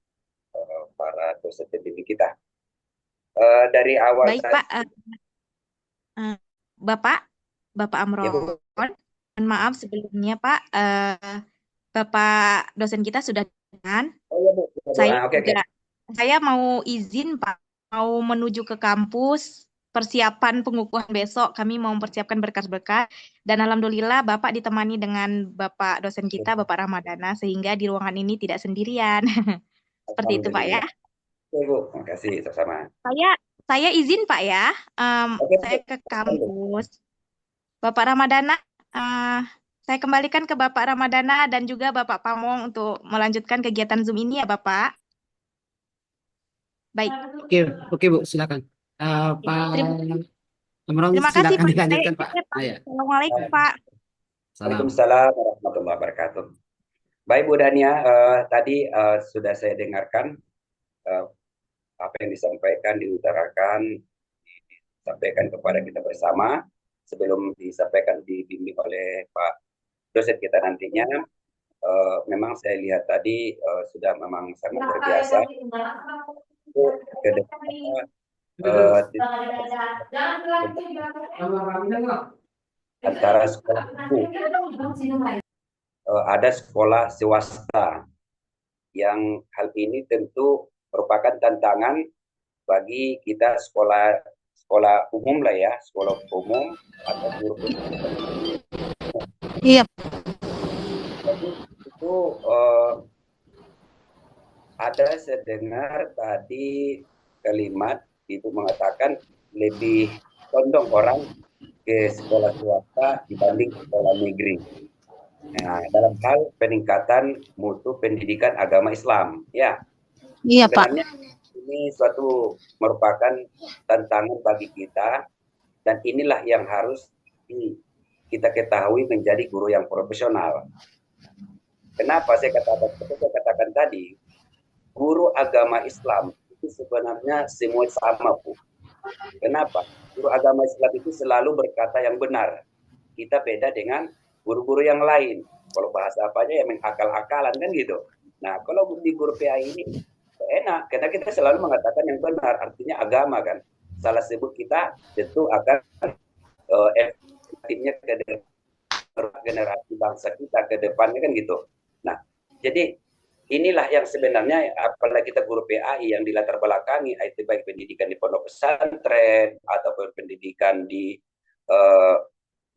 para dosen pembimbing kita. Dari awal baik Pak, Bapak Amron, ya, mohon maaf sebelumnya Pak, Bapak dosen kita sudah dengan saya mau izin Pak, mau menuju ke kampus, persiapan pengukuhan besok, kami mau mempersiapkan berkas-berkas, dan alhamdulillah Bapak ditemani dengan Bapak dosen kita, Bapak Ramadana, sehingga di ruangan ini tidak sendirian. Seperti itu Pak ya. Bu, terima kasih sama-sama. Saya izin Pak ya, saya ke kampus. Bapak Ramadana, saya kembalikan ke Bapak Ramadana dan juga Bapak Pamong untuk melanjutkan kegiatan Zoom ini ya Bapak. Baik. Oke Bu, silakan. Pak Amron, Terima kasih silakan Pak. dilanjutkan Pak. Ya. Assalamualaikum Pak. Salam. Waalaikumsalam warahmatullahi wabarakatuh. Baik Bu Dania, tadi sudah saya dengarkan apa yang disampaikan, diutarakan, disampaikan kepada kita bersama. Sebelum disampaikan dibimbing oleh Pak dosen kita nantinya, memang saya lihat tadi sudah memang sangat berbiasa. Ke depan, antara sekolah ada sekolah swasta yang hal ini tentu merupakan tantangan bagi kita sekolah umum lah ya, sekolah umum atau guru. Iya. Jadi itu ada saya dengar tadi kalimat itu mengatakan lebih condong orang ke sekolah swasta dibanding sekolah negeri. Nah, dalam hal peningkatan mutu pendidikan agama Islam, ya. Iya, Pak. Sebenarnya ini suatu merupakan tantangan bagi kita, dan inilah yang harus kita ketahui menjadi guru yang profesional. Kenapa saya katakan tadi, guru agama Islam itu sebenarnya semua sama, Bu. Kenapa? Guru agama Islam itu selalu berkata yang benar. Kita beda dengan guru-guru yang lain. Kalau bahasa apa aja ya mengakal-akalan kan gitu. Nah, kalau di guru PA ini enak, karena kita selalu mengatakan yang benar, artinya agama kan. Salah sebut kita tentu akan efektifnya ke generasi bangsa kita ke depannya kan gitu. Nah, jadi inilah yang sebenarnya apalagi kita guru PAI yang dilatar belakangi itu baik pendidikan di pondok pesantren ataupun pendidikan di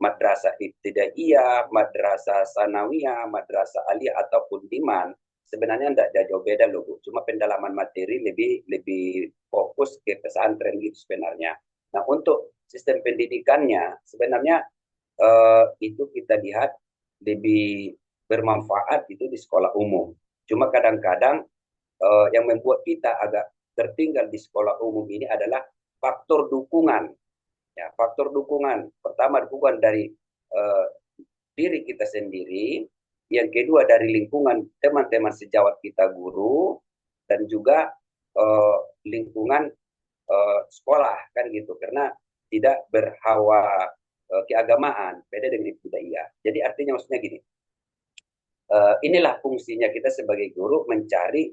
madrasah ibtidaiyah, madrasah sanawiyah, madrasah aliyah ataupun diman, sebenarnya tidak jauh beda loh Bu. Cuma pendalaman materi lebih fokus ke pesantren gitu sebenarnya. Nah, untuk sistem pendidikannya sebenarnya itu kita lihat lebih bermanfaat itu di sekolah umum. Cuma kadang-kadang yang membuat kita agak tertinggal di sekolah umum ini adalah faktor dukungan. Ya, faktor dukungan. Pertama dukungan dari diri kita sendiri, yang kedua dari lingkungan teman-teman sejawat kita guru, dan juga lingkungan sekolah kan gitu, karena tidak berhawa keagamaan, beda dengan ibtidaiyah. Jadi artinya maksudnya gini, inilah fungsinya kita sebagai guru mencari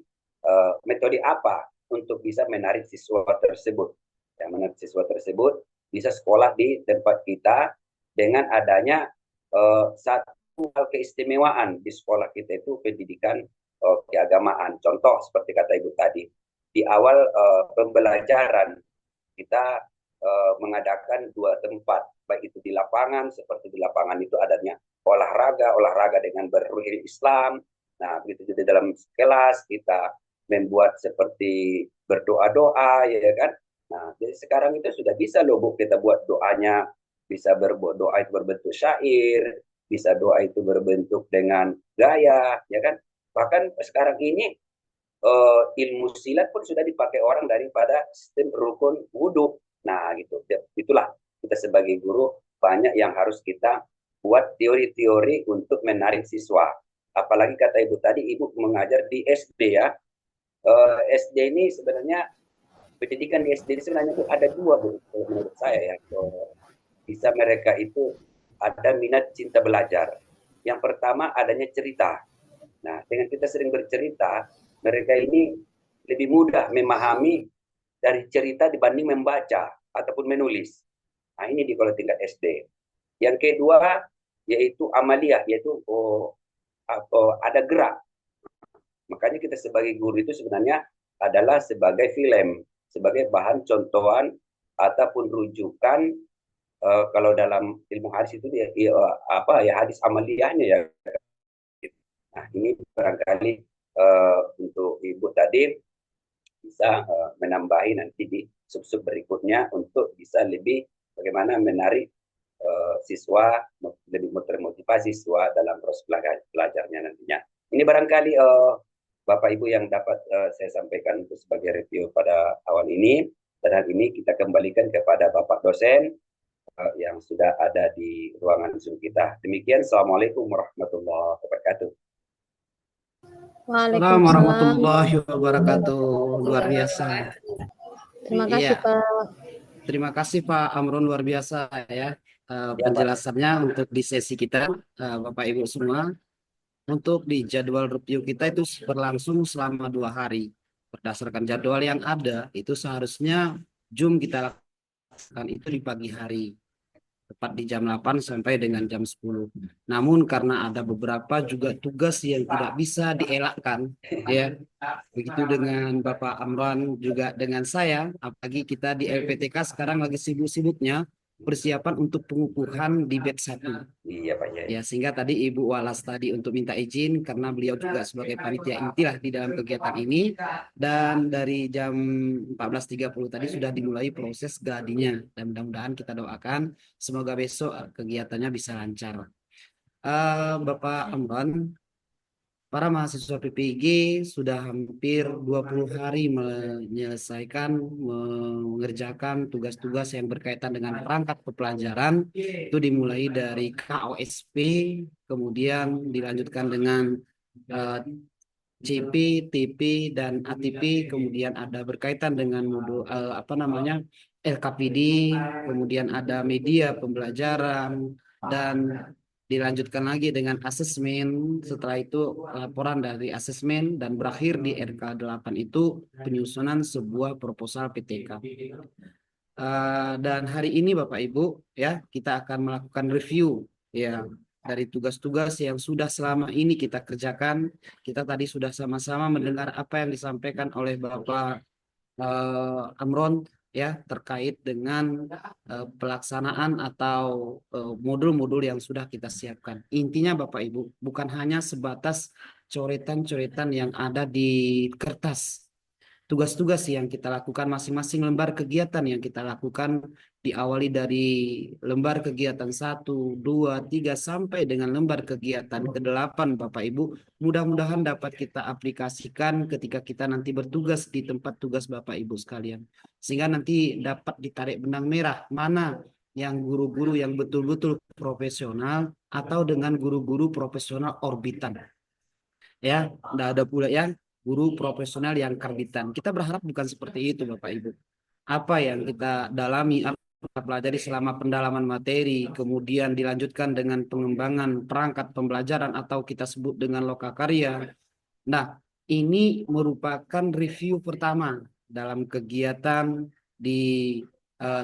metode apa untuk bisa menarik siswa tersebut. Ya, menarik siswa tersebut bisa sekolah di tempat kita dengan adanya satu hal keistimewaan di sekolah kita itu pendidikan keagamaan. Contoh seperti kata Ibu tadi, di awal pembelajaran kita mengadakan 2 tempat, baik itu di lapangan, seperti di lapangan itu adanya olahraga dengan berruh Islam. Nah, begitu juga dalam kelas kita membuat seperti berdoa-doa, ya kan. Nah, jadi sekarang itu sudah bisa loh Bu, kita buat doanya, bisa doa itu berbentuk syair, bisa doa itu berbentuk dengan gaya, ya kan. Bahkan sekarang ini ilmu silat pun sudah dipakai orang daripada sistem rukun wudhu. Nah, gitu. Itulah kita sebagai guru banyak yang harus kita buat teori-teori untuk menarik siswa. Apalagi kata Ibu tadi, Ibu mengajar di SD ya. SD ini sebenarnya pendidikan di SD ini sebenarnya itu ada 2 Bu, menurut saya ya. Bisa mereka itu ada minat cinta belajar. Yang pertama adanya cerita. Nah, dengan kita sering bercerita, mereka ini lebih mudah memahami dari cerita dibanding membaca ataupun menulis. Nah, ini di kalau tingkat SD. Yang kedua yaitu amaliyah, yaitu ada gerak. Makanya kita sebagai guru itu sebenarnya adalah sebagai film, sebagai bahan contohan ataupun rujukan kalau dalam ilmu hadis itu hadis amaliyahnya ya. Nah, ini barangkali untuk Ibu tadi bisa menambahi nanti di sub-sub berikutnya untuk bisa lebih bagaimana menarik siswa, lebih termotivasi siswa dalam proses belajarnya nantinya. Ini barangkali Bapak Ibu yang dapat saya sampaikan untuk sebagai review pada awal ini. Dan hal ini kita kembalikan kepada Bapak dosen yang sudah ada di ruangan Zoom kita. Demikian, Assalamualaikum warahmatullahi wabarakatuh. Assalamualaikum warahmatullahi wabarakatuh. Luar biasa. Terima kasih Iya. Pak. Terima kasih Pak Amron, luar biasa ya penjelasannya untuk di sesi kita, Bapak Ibu semua. Untuk di jadwal review kita itu berlangsung selama 2 hari. Berdasarkan jadwal yang ada, itu seharusnya Zoom kita lakukan itu di pagi hari, tepat di jam 8 sampai dengan jam 10. Namun karena ada beberapa juga tugas yang tidak bisa dielakkan, ya, begitu dengan Bapak Amran juga dengan saya, apalagi kita di LPTK sekarang lagi sibuk-sibuknya persiapan untuk pengukuhan di batch 1. Iya Pak Yai. Ya, sehingga tadi Ibu Walas tadi untuk minta izin karena beliau juga sebagai panitia intilah di dalam kegiatan ini, dan dari jam 14.30 tadi sudah dimulai proses gladinya, dan mudah-mudahan kita doakan semoga besok kegiatannya bisa lancar. Bapak Amran, para mahasiswa PPIG sudah hampir 20 hari mengerjakan tugas-tugas yang berkaitan dengan perangkat pembelajaran. Itu dimulai dari KOSP, kemudian dilanjutkan dengan CP, TP, dan ATP, kemudian ada berkaitan dengan modul LKPD, kemudian ada media pembelajaran, dan dilanjutkan lagi dengan asesmen. Setelah itu laporan dari asesmen, dan berakhir di RK8 itu penyusunan sebuah proposal PTK. Dan hari ini Bapak Ibu ya, kita akan melakukan review ya dari tugas-tugas yang sudah selama ini kita kerjakan. Kita tadi sudah sama-sama mendengar apa yang disampaikan oleh Bapak Amron ya terkait dengan pelaksanaan atau modul-modul yang sudah kita siapkan. Intinya Bapak Ibu bukan hanya sebatas coretan-coretan yang ada di kertas. Tugas-tugas yang kita lakukan, masing-masing lembar kegiatan yang kita lakukan, diawali dari lembar kegiatan 1, 2, 3 sampai dengan lembar kegiatan ke-8 Bapak Ibu, mudah-mudahan dapat kita aplikasikan ketika kita nanti bertugas di tempat tugas Bapak Ibu sekalian, sehingga nanti dapat ditarik benang merah mana yang guru-guru yang betul-betul profesional atau dengan guru-guru profesional orbitan. Ya, tidak ada pula yang guru profesional yang karbitan. Kita berharap bukan seperti itu Bapak Ibu. Apa yang kita dalami, apa yang kita pelajari selama pendalaman materi, kemudian dilanjutkan dengan pengembangan perangkat pembelajaran atau kita sebut dengan lokakarya. Nah, ini merupakan review pertama dalam kegiatan di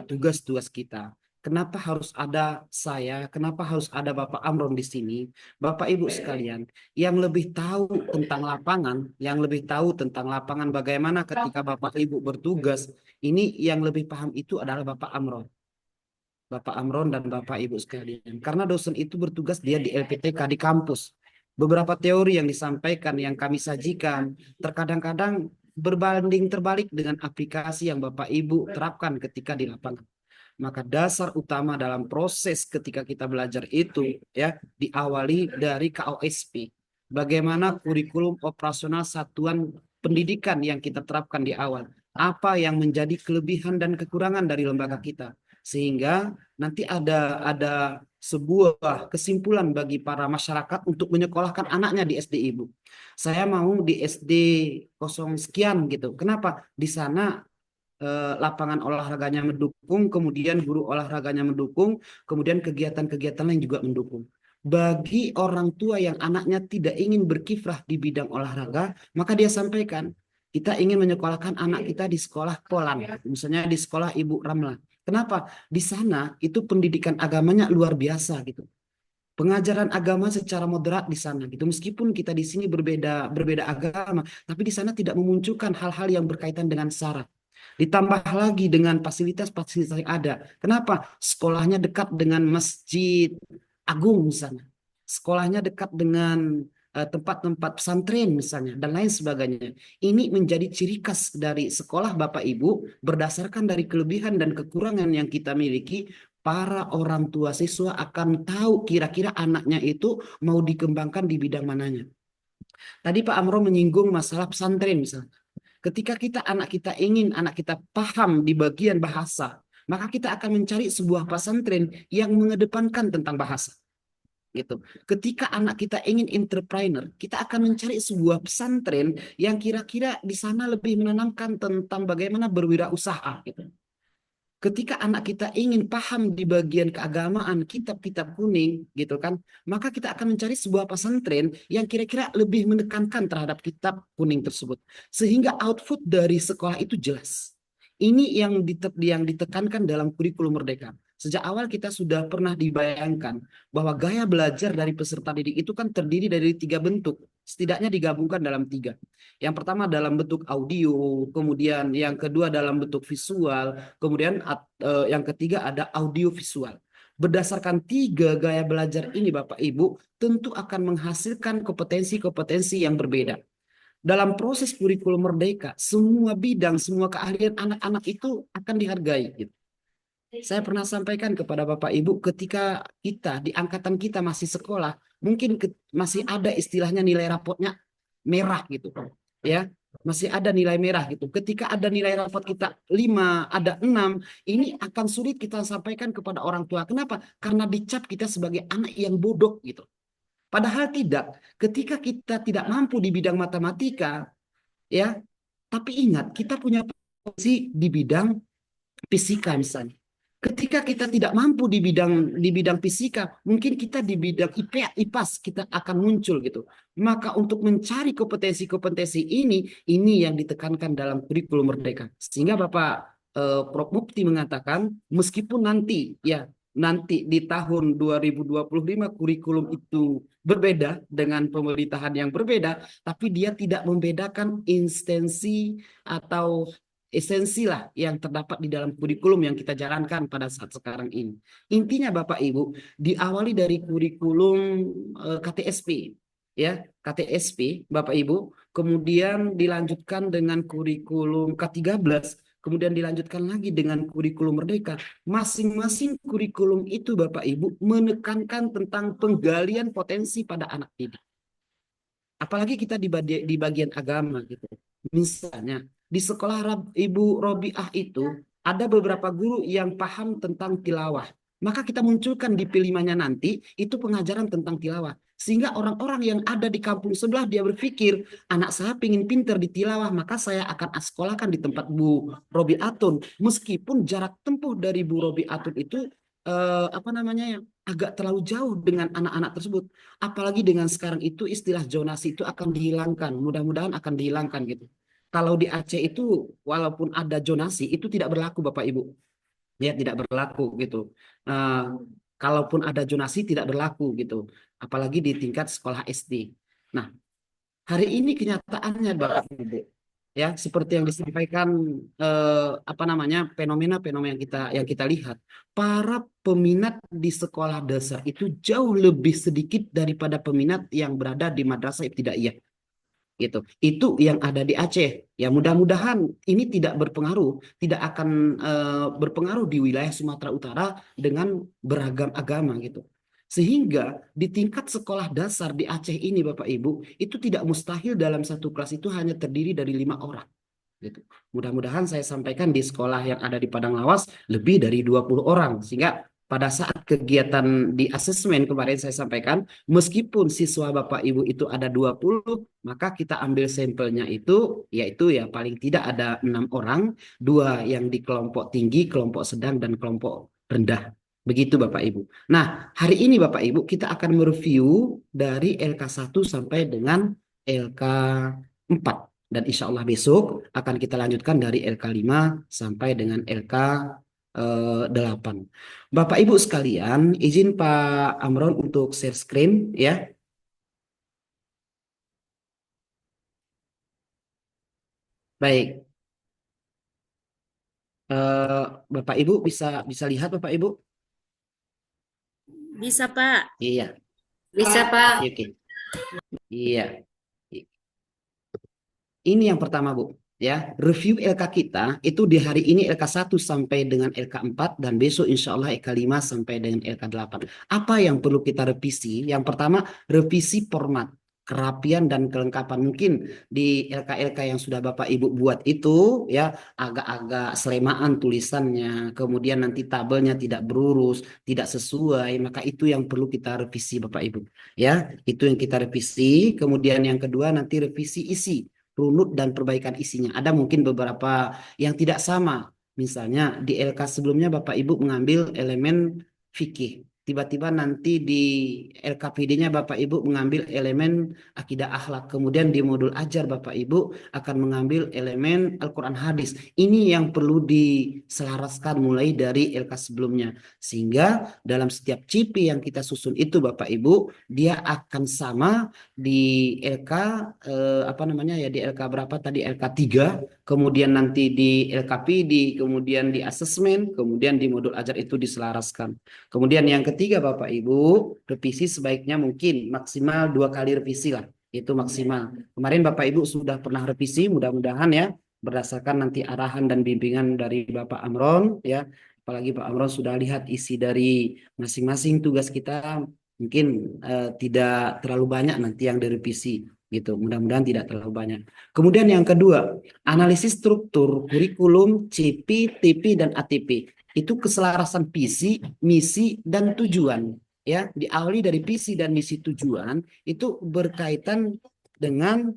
tugas-tugas kita. Kenapa harus ada saya? Kenapa harus ada Bapak Amron di sini? Bapak Ibu sekalian, yang lebih tahu tentang lapangan, yang lebih tahu tentang lapangan bagaimana ketika Bapak Ibu bertugas, ini yang lebih paham itu adalah Bapak Amron. Bapak Amron dan Bapak Ibu sekalian. Karena dosen itu bertugas dia di LPTK di kampus. Beberapa teori yang disampaikan, yang kami sajikan, terkadang-kadang berbanding terbalik dengan aplikasi yang Bapak Ibu terapkan ketika di lapangan. Maka dasar utama dalam proses ketika kita belajar itu ya diawali dari KOSP. Bagaimana kurikulum operasional satuan pendidikan yang kita terapkan di awal. Apa yang menjadi kelebihan dan kekurangan dari lembaga kita. Sehingga nanti ada sebuah kesimpulan bagi para masyarakat untuk menyekolahkan anaknya di SD Ibu. Saya mau di SD 0 sekian gitu. Kenapa? Di sana lapangan olahraganya mendukung, kemudian guru olahraganya mendukung, kemudian kegiatan-kegiatan lain juga mendukung. Bagi orang tua yang anaknya tidak ingin berkiprah di bidang olahraga, maka dia sampaikan, kita ingin menyekolahkan anak kita di sekolah Polan, misalnya di sekolah Ibu Ramla. Kenapa? Di sana itu pendidikan agamanya luar biasa gitu. Pengajaran agama secara moderat di sana gitu. Meskipun kita di sini berbeda agama, tapi di sana tidak memunculkan hal-hal yang berkaitan dengan syarat. Ditambah lagi dengan fasilitas-fasilitas yang ada. Kenapa? Sekolahnya dekat dengan Masjid Agung misalnya. Sekolahnya dekat dengan tempat-tempat pesantren misalnya dan lain sebagainya. Ini menjadi ciri khas dari sekolah Bapak Ibu berdasarkan dari kelebihan dan kekurangan yang kita miliki. Para orang tua siswa akan tahu kira-kira anaknya itu mau dikembangkan di bidang mananya. Tadi Pak Amro menyinggung masalah pesantren misalnya. Ketika anak kita ingin anak kita paham di bagian bahasa, maka kita akan mencari sebuah pesantren yang mengedepankan tentang bahasa. Gitu. Ketika anak kita ingin entrepreneur, kita akan mencari sebuah pesantren yang kira-kira di sana lebih menanamkan tentang bagaimana berwirausaha. Gitu. Ketika anak kita ingin paham di bagian keagamaan, kitab-kitab kuning, gitu kan, maka kita akan mencari sebuah pesantren yang kira-kira lebih menekankan terhadap kitab kuning tersebut, sehingga output dari sekolah itu jelas. Ini yang ditekankan dalam kurikulum Merdeka. Sejak awal kita sudah pernah dibayangkan bahwa gaya belajar dari peserta didik itu kan terdiri dari 3 bentuk, setidaknya digabungkan dalam 3. Yang pertama dalam bentuk audio, kemudian yang kedua dalam bentuk visual, kemudian yang ketiga ada audio visual. Berdasarkan 3 gaya belajar ini Bapak Ibu, tentu akan menghasilkan kompetensi-kompetensi yang berbeda. Dalam proses kurikulum Merdeka, semua bidang, semua keahlian anak-anak itu akan dihargai. Gitu. Saya pernah sampaikan kepada Bapak Ibu ketika kita di angkatan kita masih sekolah, mungkin masih ada istilahnya nilai rapotnya merah gitu. Ya, masih ada nilai merah gitu. Ketika ada nilai rapot kita 5, ada 6, ini akan sulit kita sampaikan kepada orang tua. Kenapa? Karena dicap kita sebagai anak yang bodoh gitu. Padahal tidak. Ketika kita tidak mampu di bidang matematika, ya, tapi ingat kita punya potensi di bidang fisika misalnya. Ketika kita tidak mampu di bidang fisika, mungkin kita di bidang IPAS kita akan muncul gitu. Maka untuk mencari kompetensi-kompetensi ini yang ditekankan dalam kurikulum Merdeka. Sehingga Bapak Prof. Mufti mengatakan meskipun nanti di tahun 2025 kurikulum itu berbeda dengan pemerintahan yang berbeda, tapi dia tidak membedakan instansi atau esensi lah yang terdapat di dalam kurikulum yang kita jalankan pada saat sekarang ini. Intinya Bapak Ibu, diawali dari kurikulum KTSP, ya KTSP Bapak Ibu, kemudian dilanjutkan dengan kurikulum K13, kemudian dilanjutkan lagi dengan kurikulum Merdeka. Masing-masing kurikulum itu Bapak Ibu menekankan tentang penggalian potensi pada anak didik. Apalagi kita di bagian agama gitu. Misalnya di sekolah Ibu Robiah itu ada beberapa guru yang paham tentang tilawah. Maka kita munculkan di P5-nya nanti itu pengajaran tentang tilawah. Sehingga orang-orang yang ada di kampung sebelah dia berpikir, anak saya ingin pinter di tilawah, maka saya akan sekolahkan di tempat Bu Robiatun. Meskipun jarak tempuh dari Bu Robiatun itu agak terlalu jauh dengan anak-anak tersebut. Apalagi dengan sekarang itu istilah zonasi itu akan dihilangkan. Mudah-mudahan akan dihilangkan gitu. Kalau di Aceh itu walaupun ada zonasi itu tidak berlaku Bapak Ibu. Ya, tidak berlaku gitu. Kalaupun ada zonasi tidak berlaku gitu. Apalagi di tingkat sekolah SD. Nah, hari ini kenyataannya Bapak Ibu, ya seperti yang disampaikan fenomena-fenomena yang kita lihat, para peminat di sekolah dasar itu jauh lebih sedikit daripada peminat yang berada di madrasah ibtidaiyah. Gitu. Itu yang ada di Aceh. Ya mudah-mudahan ini tidak akan berpengaruh di wilayah Sumatera Utara dengan beragam agama gitu. Sehingga di tingkat sekolah dasar di Aceh ini Bapak Ibu, itu tidak mustahil dalam satu kelas itu hanya terdiri dari 5 orang. Gitu. Mudah-mudahan saya sampaikan di sekolah yang ada di Padang Lawas lebih dari 20 orang. Sehingga pada saat kegiatan di asesmen kemarin saya sampaikan, meskipun siswa Bapak Ibu itu ada 20, maka kita ambil sampelnya itu, yaitu ya paling tidak ada 6 orang, 2 yang di kelompok tinggi, kelompok sedang, dan kelompok rendah. Begitu Bapak Ibu. Nah, hari ini Bapak Ibu kita akan mereview dari LK1 sampai dengan LK4. Dan insya Allah besok akan kita lanjutkan dari LK5 sampai dengan LK8. Bapak Ibu sekalian, izin Pak Amron untuk share screen ya. Baik. Bapak Ibu bisa lihat Bapak Ibu? Bisa, Pak. Iya. Bisa, Pak. Oke. Iya. Ini yang pertama, Bu. Ya, review LK kita itu di hari ini LK1 sampai dengan LK4 dan besok insya Allah LK5 sampai dengan LK8. Apa yang perlu kita revisi? Yang pertama, revisi format. kerapian dan kelengkapan. Mungkin di LK-LK yang sudah Bapak Ibu buat itu ya agak-agak selemaan tulisannya, kemudian nanti tabelnya tidak berurus, tidak sesuai, maka itu yang perlu kita revisi Bapak Ibu. Ya, itu yang kita revisi. Kemudian yang kedua nanti revisi isi, runut dan perbaikan isinya. Ada mungkin beberapa yang tidak sama. Misalnya di LK sebelumnya Bapak Ibu mengambil elemen fikih. Tiba-tiba nanti di LKPD-nya Bapak Ibu mengambil elemen akidah akhlak. Kemudian di modul ajar Bapak Ibu akan mengambil elemen Al-Quran hadis. Ini yang perlu diselaraskan mulai dari LK sebelumnya. Sehingga dalam setiap CP yang kita susun itu Bapak Ibu, dia akan sama di LK apa namanya ya, di LK berapa tadi, LK 3, kemudian nanti di LKPD, kemudian di asesmen, kemudian di modul ajar itu diselaraskan. Kemudian yang ketiga Bapak Ibu, revisi sebaiknya mungkin maksimal 2 kali revisi lah. Itu maksimal. Kemarin Bapak Ibu sudah pernah revisi, mudah-mudahan ya, berdasarkan nanti arahan dan bimbingan dari Bapak Amron ya. Apalagi Pak Amron sudah lihat isi dari masing-masing tugas kita, mungkin tidak terlalu banyak nanti yang direvisi gitu. Mudah-mudahan tidak terlalu banyak. Kemudian yang kedua, analisis struktur kurikulum CP, TP dan ATP. Itu keselarasan visi, misi dan tujuan ya. Diawali dari visi dan misi tujuan itu berkaitan dengan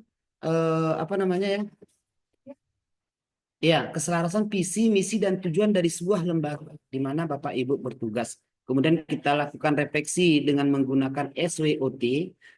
apa namanya ya? Ya, keselarasan visi, misi dan tujuan dari sebuah lembaga di mana Bapak Ibu bertugas. Kemudian kita lakukan refleksi dengan menggunakan SWOT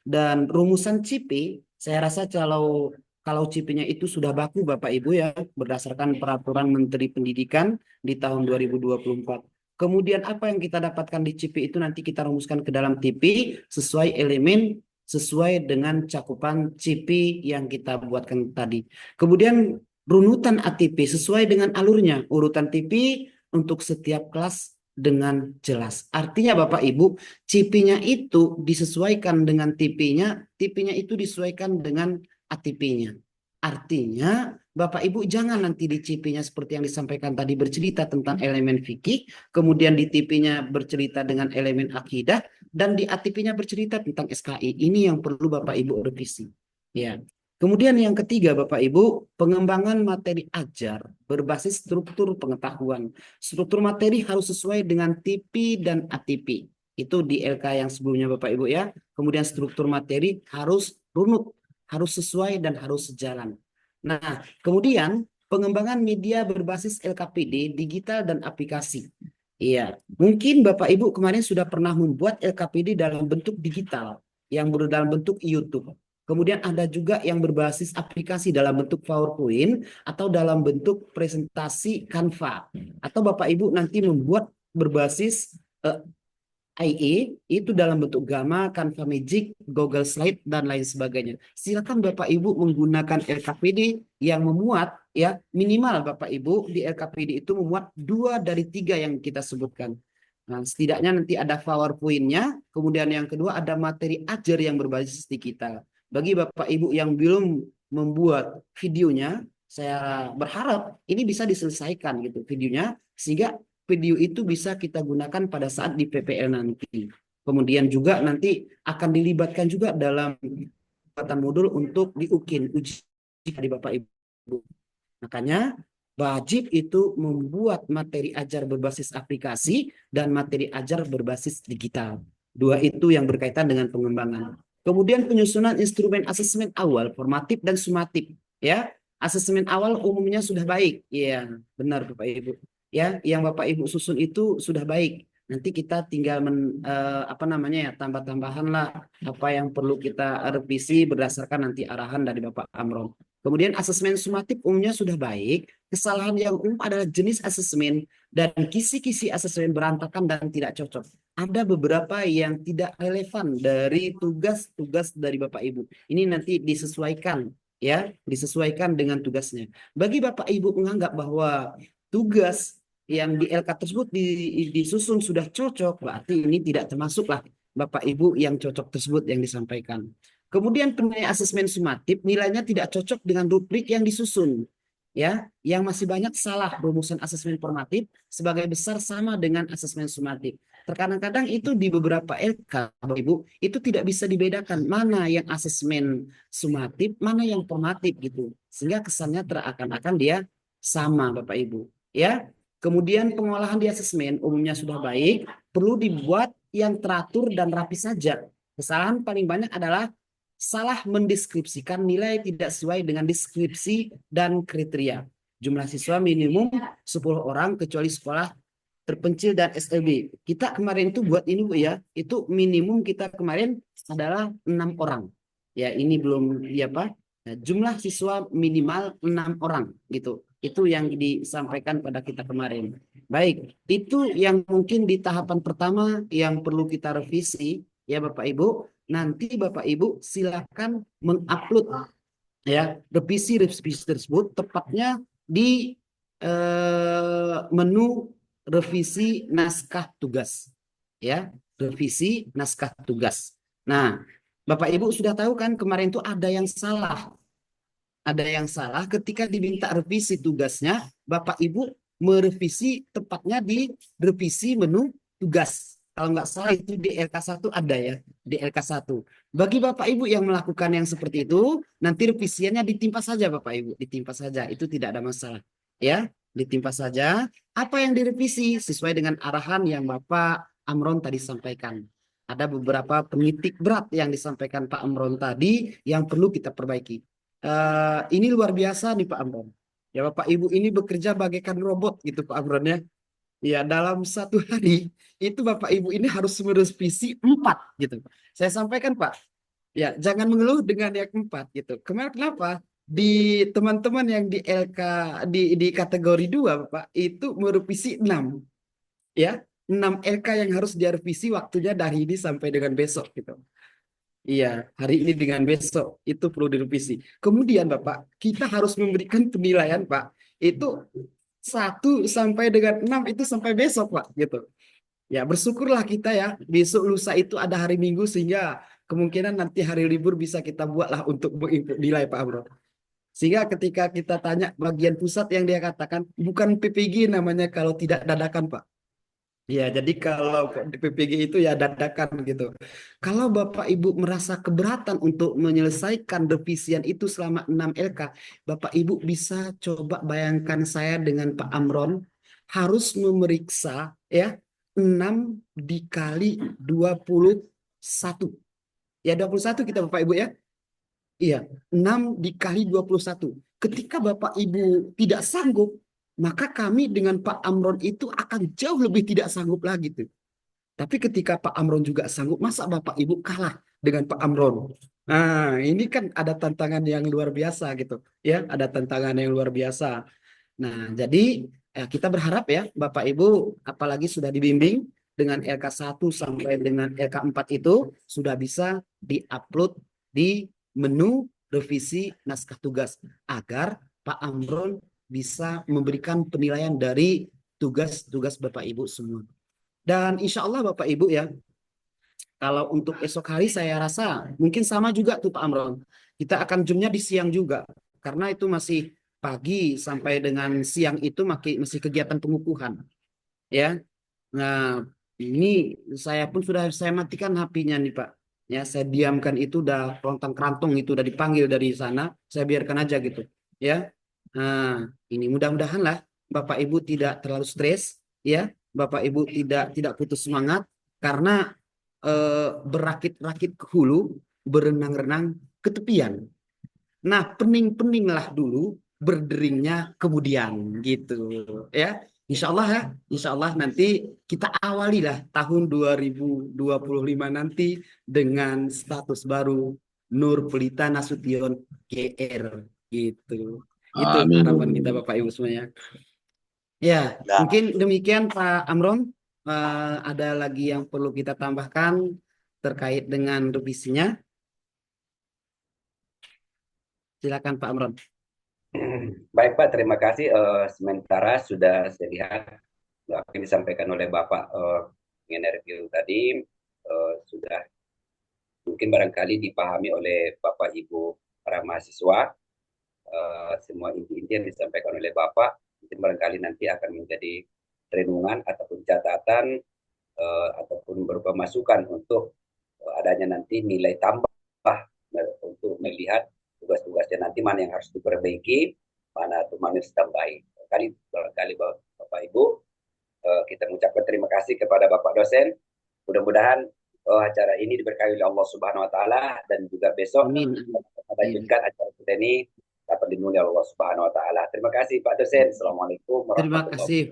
dan rumusan CP. Saya rasa kalau CP-nya itu sudah baku Bapak Ibu ya, berdasarkan peraturan Menteri Pendidikan di tahun 2024. Kemudian apa yang kita dapatkan di CP itu nanti kita rumuskan ke dalam TP sesuai elemen, sesuai dengan cakupan CP yang kita buatkan tadi. Kemudian runutan ATP sesuai dengan alurnya, urutan TP untuk setiap kelas dengan jelas. Artinya Bapak Ibu, CP-nya itu disesuaikan dengan TP-nya, TP-nya itu disesuaikan dengan ATP-nya. Artinya Bapak Ibu jangan nanti di CP-nya seperti yang disampaikan tadi bercerita tentang elemen fikih, kemudian di TP-nya bercerita dengan elemen akidah, dan di ATP-nya bercerita tentang SKI. Ini yang perlu Bapak Ibu revisi. Ya. Kemudian yang ketiga Bapak Ibu, pengembangan materi ajar berbasis struktur pengetahuan. Struktur materi harus sesuai dengan TP dan ATP. Itu di LK yang sebelumnya Bapak Ibu ya. Kemudian struktur materi harus runut, harus sesuai dan harus sejalan. Nah, kemudian pengembangan media berbasis LKPD, digital dan aplikasi. Iya, mungkin Bapak Ibu kemarin sudah pernah membuat LKPD dalam bentuk digital, yang dalam bentuk YouTube. Kemudian ada juga yang berbasis aplikasi dalam bentuk PowerPoint atau dalam bentuk presentasi Canva. Atau Bapak Ibu nanti membuat berbasis IE itu dalam bentuk Gamma, Canva Magic, Google Slide dan lain sebagainya. Silakan Bapak Ibu menggunakan LKPD yang memuat ya, minimal Bapak Ibu di LKPD itu memuat 2 dari 3 yang kita sebutkan. Nah, setidaknya nanti ada PowerPoint-nya, kemudian yang kedua ada materi ajar yang berbasis digital. Bagi Bapak Ibu yang belum membuat videonya, saya berharap ini bisa diselesaikan gitu videonya, sehingga video itu bisa kita gunakan pada saat di PPL nanti. Kemudian juga nanti akan dilibatkan juga dalam pembuatan modul untuk diukin uji di Bapak Ibu. Makanya wajib itu membuat materi ajar berbasis aplikasi dan materi ajar berbasis digital. 2 itu yang berkaitan dengan pengembangan. Kemudian penyusunan instrumen asesmen awal, formatif dan sumatif. Ya, asesmen awal umumnya sudah baik. Iya, benar Bapak Ibu. Ya, yang Bapak Ibu susun itu sudah baik. Nanti kita tinggal apa namanya ya, tambah-tambahan lah apa yang perlu kita revisi berdasarkan nanti arahan dari Bapak Amron. Kemudian asesmen sumatif umumnya sudah baik. Kesalahan yang umum adalah jenis asesmen dan kisi-kisi asesmen berantakan dan tidak cocok. Ada beberapa yang tidak relevan dari tugas-tugas dari Bapak Ibu. Ini nanti disesuaikan ya, disesuaikan dengan tugasnya. Bagi Bapak Ibu menganggap bahwa tugas yang di LK tersebut disusun sudah cocok, berarti ini tidak termasuklah Bapak Ibu yang cocok tersebut yang disampaikan. Kemudian penilaian asesmen sumatif nilainya tidak cocok dengan rubrik yang disusun. Ya, yang masih banyak salah rumusan asesmen formatif sebagai besar sama dengan asesmen sumatif. Terkadang-kadang itu di beberapa LK, Bapak Ibu, itu tidak bisa dibedakan mana yang asesmen sumatif, mana yang formatif gitu. Sehingga kesannya terakan-akan dia sama, Bapak Ibu. Ya. Kemudian pengolahan di asesmen umumnya sudah baik, perlu dibuat yang teratur dan rapi saja. Kesalahan paling banyak adalah salah mendeskripsikan nilai tidak sesuai dengan deskripsi dan kriteria. Jumlah siswa minimum 10 orang kecuali sekolah terpencil dan SLB. Kita kemarin itu buat ini Bu ya, itu minimum kita kemarin adalah 6 orang. Ya, ini belum ya Pak. Nah, jumlah siswa minimal 6 orang gitu. Itu yang disampaikan pada kita kemarin. Baik, itu yang mungkin di tahapan pertama yang perlu kita revisi ya Bapak Ibu. Nanti Bapak Ibu silakan mengupload ya revisi tersebut tepatnya di menu revisi naskah tugas ya, revisi naskah tugas. Nah, Bapak Ibu sudah tahu kan kemarin itu ada yang salah ketika diminta revisi tugasnya, Bapak Ibu merevisi tepatnya di revisi menu tugas. Kalau nggak salah itu di LK1 ada ya, di LK1. Bagi Bapak Ibu yang melakukan yang seperti itu, nanti revisiannya ditimpa saja Bapak Ibu, ditimpa saja, itu tidak ada masalah. Ya, ditimpa saja. Apa yang direvisi sesuai dengan arahan yang Bapak Amron tadi sampaikan. Ada beberapa penitik berat yang disampaikan Pak Amron tadi yang perlu kita perbaiki. Ini luar biasa nih Pak Amron. Ya Bapak Ibu ini bekerja bagaikan robot gitu Pak Amron ya. Ya dalam satu hari itu Bapak Ibu ini harus merevisi 4 gitu. Saya sampaikan Pak, ya jangan mengeluh dengan yang 4 gitu. Kemarin kenapa? Di teman-teman yang di LK di kategori 2 Bapak itu merevisi 6 ya. 6 LK yang harus direvisi waktunya dari ini sampai dengan besok gitu. Iya, hari ini dengan besok itu perlu direvisi. Kemudian Bapak, kita harus memberikan penilaian Pak. Itu 1 sampai dengan 6 itu sampai besok Pak gitu. Ya, bersyukurlah kita ya. Besok lusa itu ada hari Minggu sehingga kemungkinan nanti hari libur bisa kita buatlah untuk menginput nilai Pak Bro. Sehingga ketika kita tanya bagian pusat yang dia katakan bukan PPG namanya kalau tidak dadakan Pak. Ya, jadi kalau di PPG itu ya dadakan gitu. Kalau Bapak Ibu merasa keberatan untuk menyelesaikan revisian itu selama 6 LK, Bapak Ibu bisa coba bayangkan saya dengan Pak Amron harus memeriksa ya 6 dikali 21. Ya 21 kita Bapak Ibu ya. Iya, 6 dikali 21. Ketika Bapak Ibu tidak sanggup, maka kami dengan Pak Amron itu akan jauh lebih tidak sanggup lagi tuh. Tapi ketika Pak Amron juga sanggup, masa Bapak Ibu kalah dengan Pak Amron? Nah, ini kan ada tantangan yang luar biasa gitu. Ya, ada tantangan yang luar biasa. Nah, jadi kita berharap ya Bapak Ibu, apalagi sudah dibimbing dengan LK1 sampai dengan LK4 itu sudah bisa diupload di menu revisi naskah tugas agar Pak Amron bisa memberikan penilaian dari tugas-tugas Bapak Ibu semua. Dan insya Allah Bapak Ibu ya, kalau untuk esok hari saya rasa mungkin sama juga tuh Pak Amron. Kita akan zoomnya di siang juga. Karena itu masih pagi sampai dengan siang itu masih kegiatan pengukuhan. Ya. Nah, ini saya pun sudah saya matikan HP-nya nih Pak. Ya, saya diamkan itu udah kerontang kerantong itu udah dipanggil dari sana, saya biarkan aja gitu. Ya. Nah, ini mudah-mudahan lah Bapak Ibu tidak terlalu stres, ya. Bapak Ibu tidak putus semangat karena berakit-rakit ke hulu, berenang-renang ke tepian. Nah, pening-peninglah dulu, berderingnya kemudian gitu ya. Insya Allah ya, insya Allah nanti kita awalilah tahun 2025 nanti dengan status baru Nur Pelita Nasution GR gitu. Itu Amin. harapan kita Bapak Ibu semuanya. Ya, Nah, mungkin demikian Pak Amron. Ada lagi yang perlu kita tambahkan terkait dengan revisinya? Silakan Pak Amron. baik Pak, terima kasih. Sementara sudah saya lihat apa yang disampaikan oleh Bapak mengenai review tadi sudah mungkin barangkali dipahami oleh Bapak Ibu para mahasiswa. Semua inti-inti yang disampaikan oleh Bapak mungkin barangkali nanti akan menjadi renungan ataupun catatan ataupun berupa masukan untuk adanya nanti nilai tambah untuk melihat tugas-tugasnya nanti mana yang harus diperbaiki, mana itu harus ditambahi. Barangkali Bapak Ibu, kita mengucapkan terima kasih kepada Bapak dosen. Mudah-mudahan acara ini diberkahi oleh Allah Subhanahu Wa Taala, dan juga besok kita lanjutkan acara kita ini dapat dimuliakan oleh Allah Subhanahu Wa Taala. Terima kasih Pak dosen. Assalamualaikum Terima warahmatullahi kasih.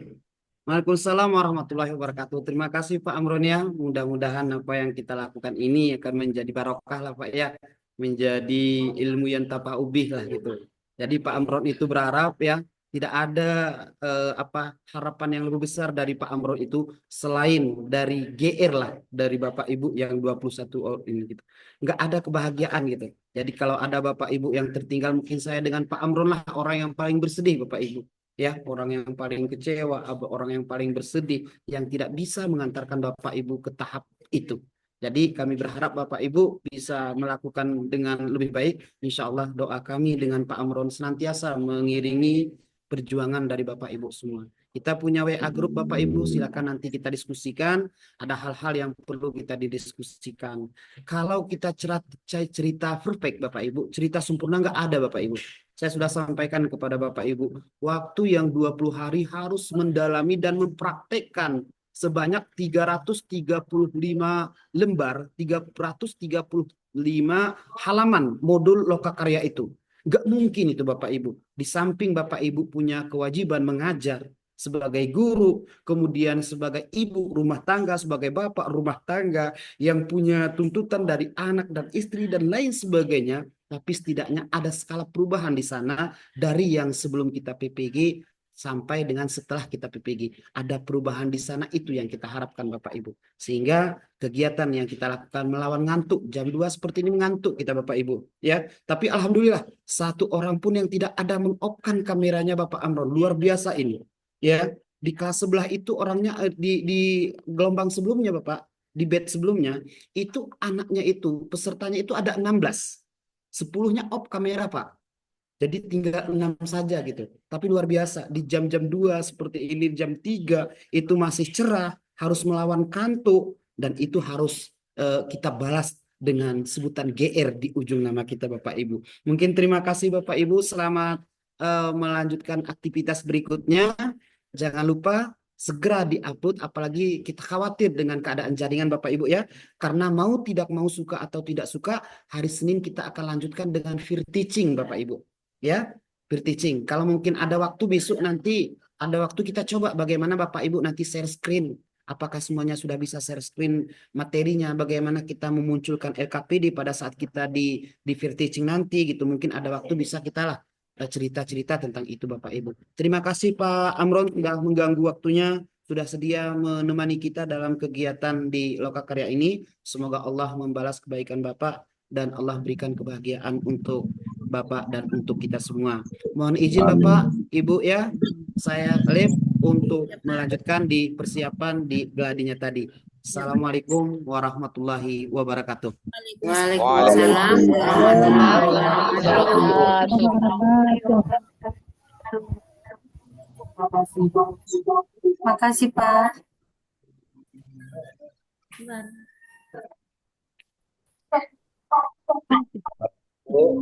Waalaikumsalam warahmatullahi wabarakatuh. Terima kasih Pak Amron ya. Mudah-mudahan apa yang kita lakukan ini akan menjadi barokah lah Pak ya. Menjadi ilmu yang tafa'ubih lah gitu. Jadi Pak Amron itu berharap ya tidak ada harapan yang lebih besar dari Pak Amron itu selain dari GR lah dari Bapak Ibu yang 21 orang ini gitu. Nggak ada kebahagiaan gitu. Jadi kalau ada Bapak Ibu yang tertinggal, mungkin saya dengan Pak Amron lah orang yang paling bersedih Bapak Ibu. Ya, orang yang paling kecewa, orang yang paling bersedih, yang tidak bisa mengantarkan Bapak Ibu ke tahap itu. Jadi kami berharap Bapak Ibu bisa melakukan dengan lebih baik. Insya Allah doa kami dengan Pak Amron senantiasa mengiringi perjuangan dari Bapak Ibu semua. Kita punya WA grup Bapak Ibu, silakan nanti kita diskusikan. Ada hal-hal yang perlu kita didiskusikan. Kalau kita cerita perfect Bapak Ibu, cerita sempurna nggak ada Bapak Ibu. Saya sudah sampaikan kepada Bapak Ibu, waktu yang 20 hari harus mendalami dan mempraktekkan sebanyak 335 lembar, 335 halaman modul lokakarya itu. Nggak mungkin itu Bapak Ibu. Di samping Bapak Ibu punya kewajiban mengajar sebagai guru, kemudian sebagai ibu rumah tangga, sebagai bapak rumah tangga yang punya tuntutan dari anak dan istri dan lain sebagainya, tapi setidaknya ada skala perubahan di sana dari yang sebelum kita PPG sampai dengan setelah kita PPG. Ada perubahan di sana, itu yang kita harapkan Bapak Ibu. Sehingga kegiatan yang kita lakukan melawan ngantuk, jam 2 seperti ini mengantuk kita Bapak Ibu. Ya, tapi Alhamdulillah satu orang pun yang tidak ada meng-off-kan kameranya Bapak Amron. Luar biasa ini. Ya, di kelas sebelah itu orangnya di gelombang sebelumnya Bapak, di batch sebelumnya itu anaknya itu pesertanya itu ada 16. 10-nya off kamera Pak. Jadi tinggal 6 saja gitu. Tapi luar biasa di jam-jam 2 seperti ini, jam 3 itu masih cerah, harus melawan kantuk, dan itu harus kita balas dengan sebutan GR di ujung nama kita Bapak Ibu. Mungkin terima kasih Bapak Ibu, selamat melanjutkan aktivitas berikutnya. Jangan lupa segera diupload, apalagi kita khawatir dengan keadaan jaringan Bapak Ibu ya. Karena mau tidak mau, suka atau tidak suka, hari Senin kita akan lanjutkan dengan peer teaching Bapak Ibu. Ya, peer teaching. Kalau mungkin ada waktu besok nanti, ada waktu kita coba bagaimana Bapak Ibu nanti share screen. Apakah semuanya sudah bisa share screen materinya, bagaimana kita memunculkan LKPD pada saat kita di peer teaching nanti gitu. Mungkin ada waktu bisa kita lah cerita-cerita tentang itu Bapak Ibu. Terima kasih Pak Amron sudah mengganggu waktunya, sudah sedia menemani kita dalam kegiatan di Lokakarya ini. Semoga Allah membalas kebaikan Bapak dan Allah berikan kebahagiaan untuk Bapak dan untuk kita semua. Mohon izin Bapak, Ibu ya, saya live untuk melanjutkan di persiapan di gladinya tadi. Assalamualaikum warahmatullahi wabarakatuh. Waalaikumsalam warahmatullahi wabarakatuh. Makasih Pak.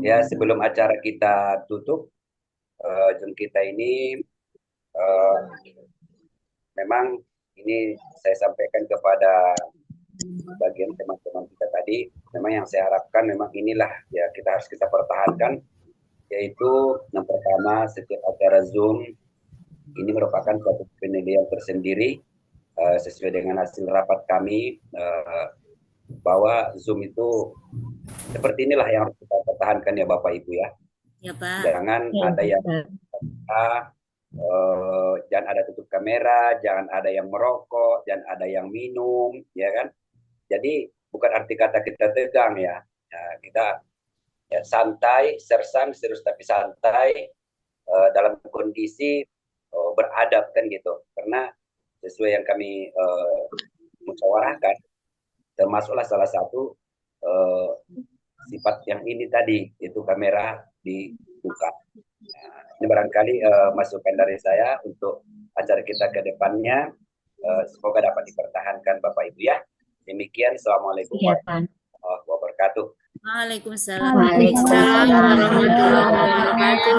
Ya, sebelum acara kita tutup, Zoom kita ini memang ini saya sampaikan kepada bagian teman-teman kita tadi, memang yang saya harapkan memang inilah ya kita harus kita pertahankan, yaitu yang pertama setiap acara Zoom ini merupakan suatu penilaian tersendiri sesuai dengan hasil rapat kami bahwa Zoom itu seperti inilah yang harus kita pertahankan ya Bapak Ibu ya. Ya Pak. Jangan ada yang jangan ada tutup kamera, jangan ada yang merokok, jangan ada yang minum, ya kan? Jadi bukan arti kata kita tegang ya. Kita ya, santai, sersan, serius tapi santai dalam kondisi beradab kan gitu. Karena sesuai yang kami musyawarahkan, termasuklah salah satu sifat yang ini tadi, itu kamera dibuka. Ini barangkali masukan dari saya untuk acara kita ke depannya. Semoga dapat dipertahankan Bapak Ibu ya. Demikian, Assalamualaikum warahmatullahi wabarakatuh. Waalaikumsalam. Waalaikumsalam warahmatullahi wabarakatuh.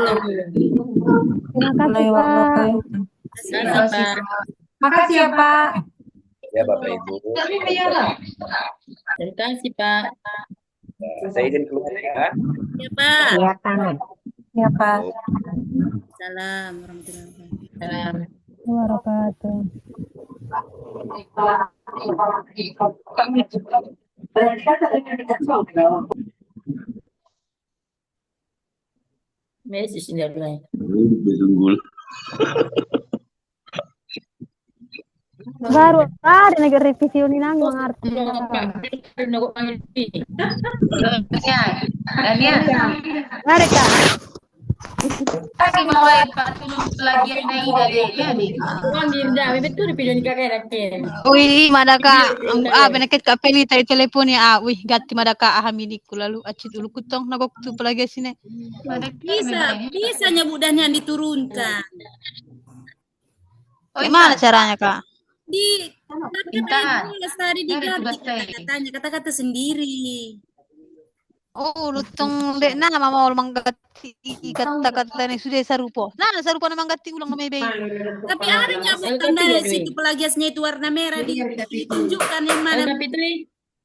Terima kasih, Pak. Terima kasih, Pak. Makasih ya Pak. Ya Bapak Ibu. Terima kasih, Pak. Saya izin keluar ya. Ya, Pak. Ya tangan. Ya Pak. Salam warahmatullahi Wabarakatuh. Message ini adalah. Baru ada negara revisi ini nang mengerti. Mereka. Lagi mulai pelagian dari Wih, madaka. Beneket ka peli tay telepon ya. Wih, gati madaka ahamidiku lalu aci dulu kutong nagok tu pelagi sini. Bisa nyebutnya diturunkan. Gimana caranya, Kak? Di Intan. lestari diganti kata-kata sendiri. Oh, lutong dek na mama ul manggati kata-kata ni sudah sarupo. Nah, sarupo na manggati ulang na may bay. Tapi ada nyabut tanda di situ pelagiasnya itu warna merah ditunjukkan yang mana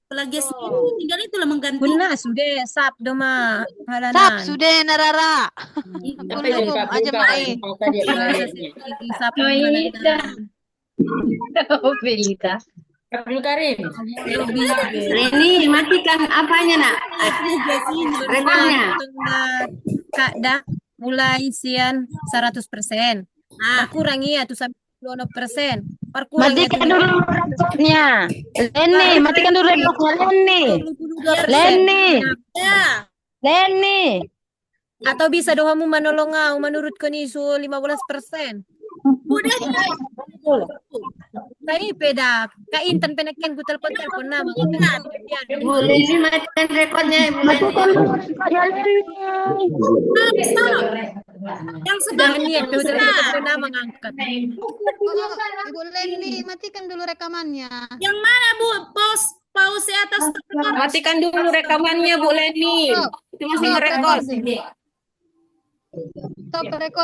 pelagiasnya itu tinggal itulah mengganti. Guna sudah sap doma halanan. Tap sudah narara. Belum aja main. Sap halanan. Belita. Abdul Karim. Reni matikan apanya nak? Rekornya. Kak dah mulai sian 100%. Kurangi ya tuh sampai 20%. Matikan dulu rekornya. Leni, matikan dulu rekornya Leni. Leni. Atau bisa doamu menolong aku menurut konisu 15%. Kami beda. Kak Intan peneken ku telepon nama. Boleh ini matikan rekornya. Yang sedang Jangan niat telepon nama ngangkat. Ibu Leni, matikan dulu rekamannya. yang mana Bu? Pause atas Matikan dulu rekamannya Bu Leni. Itu masih merekod. Stop rekor.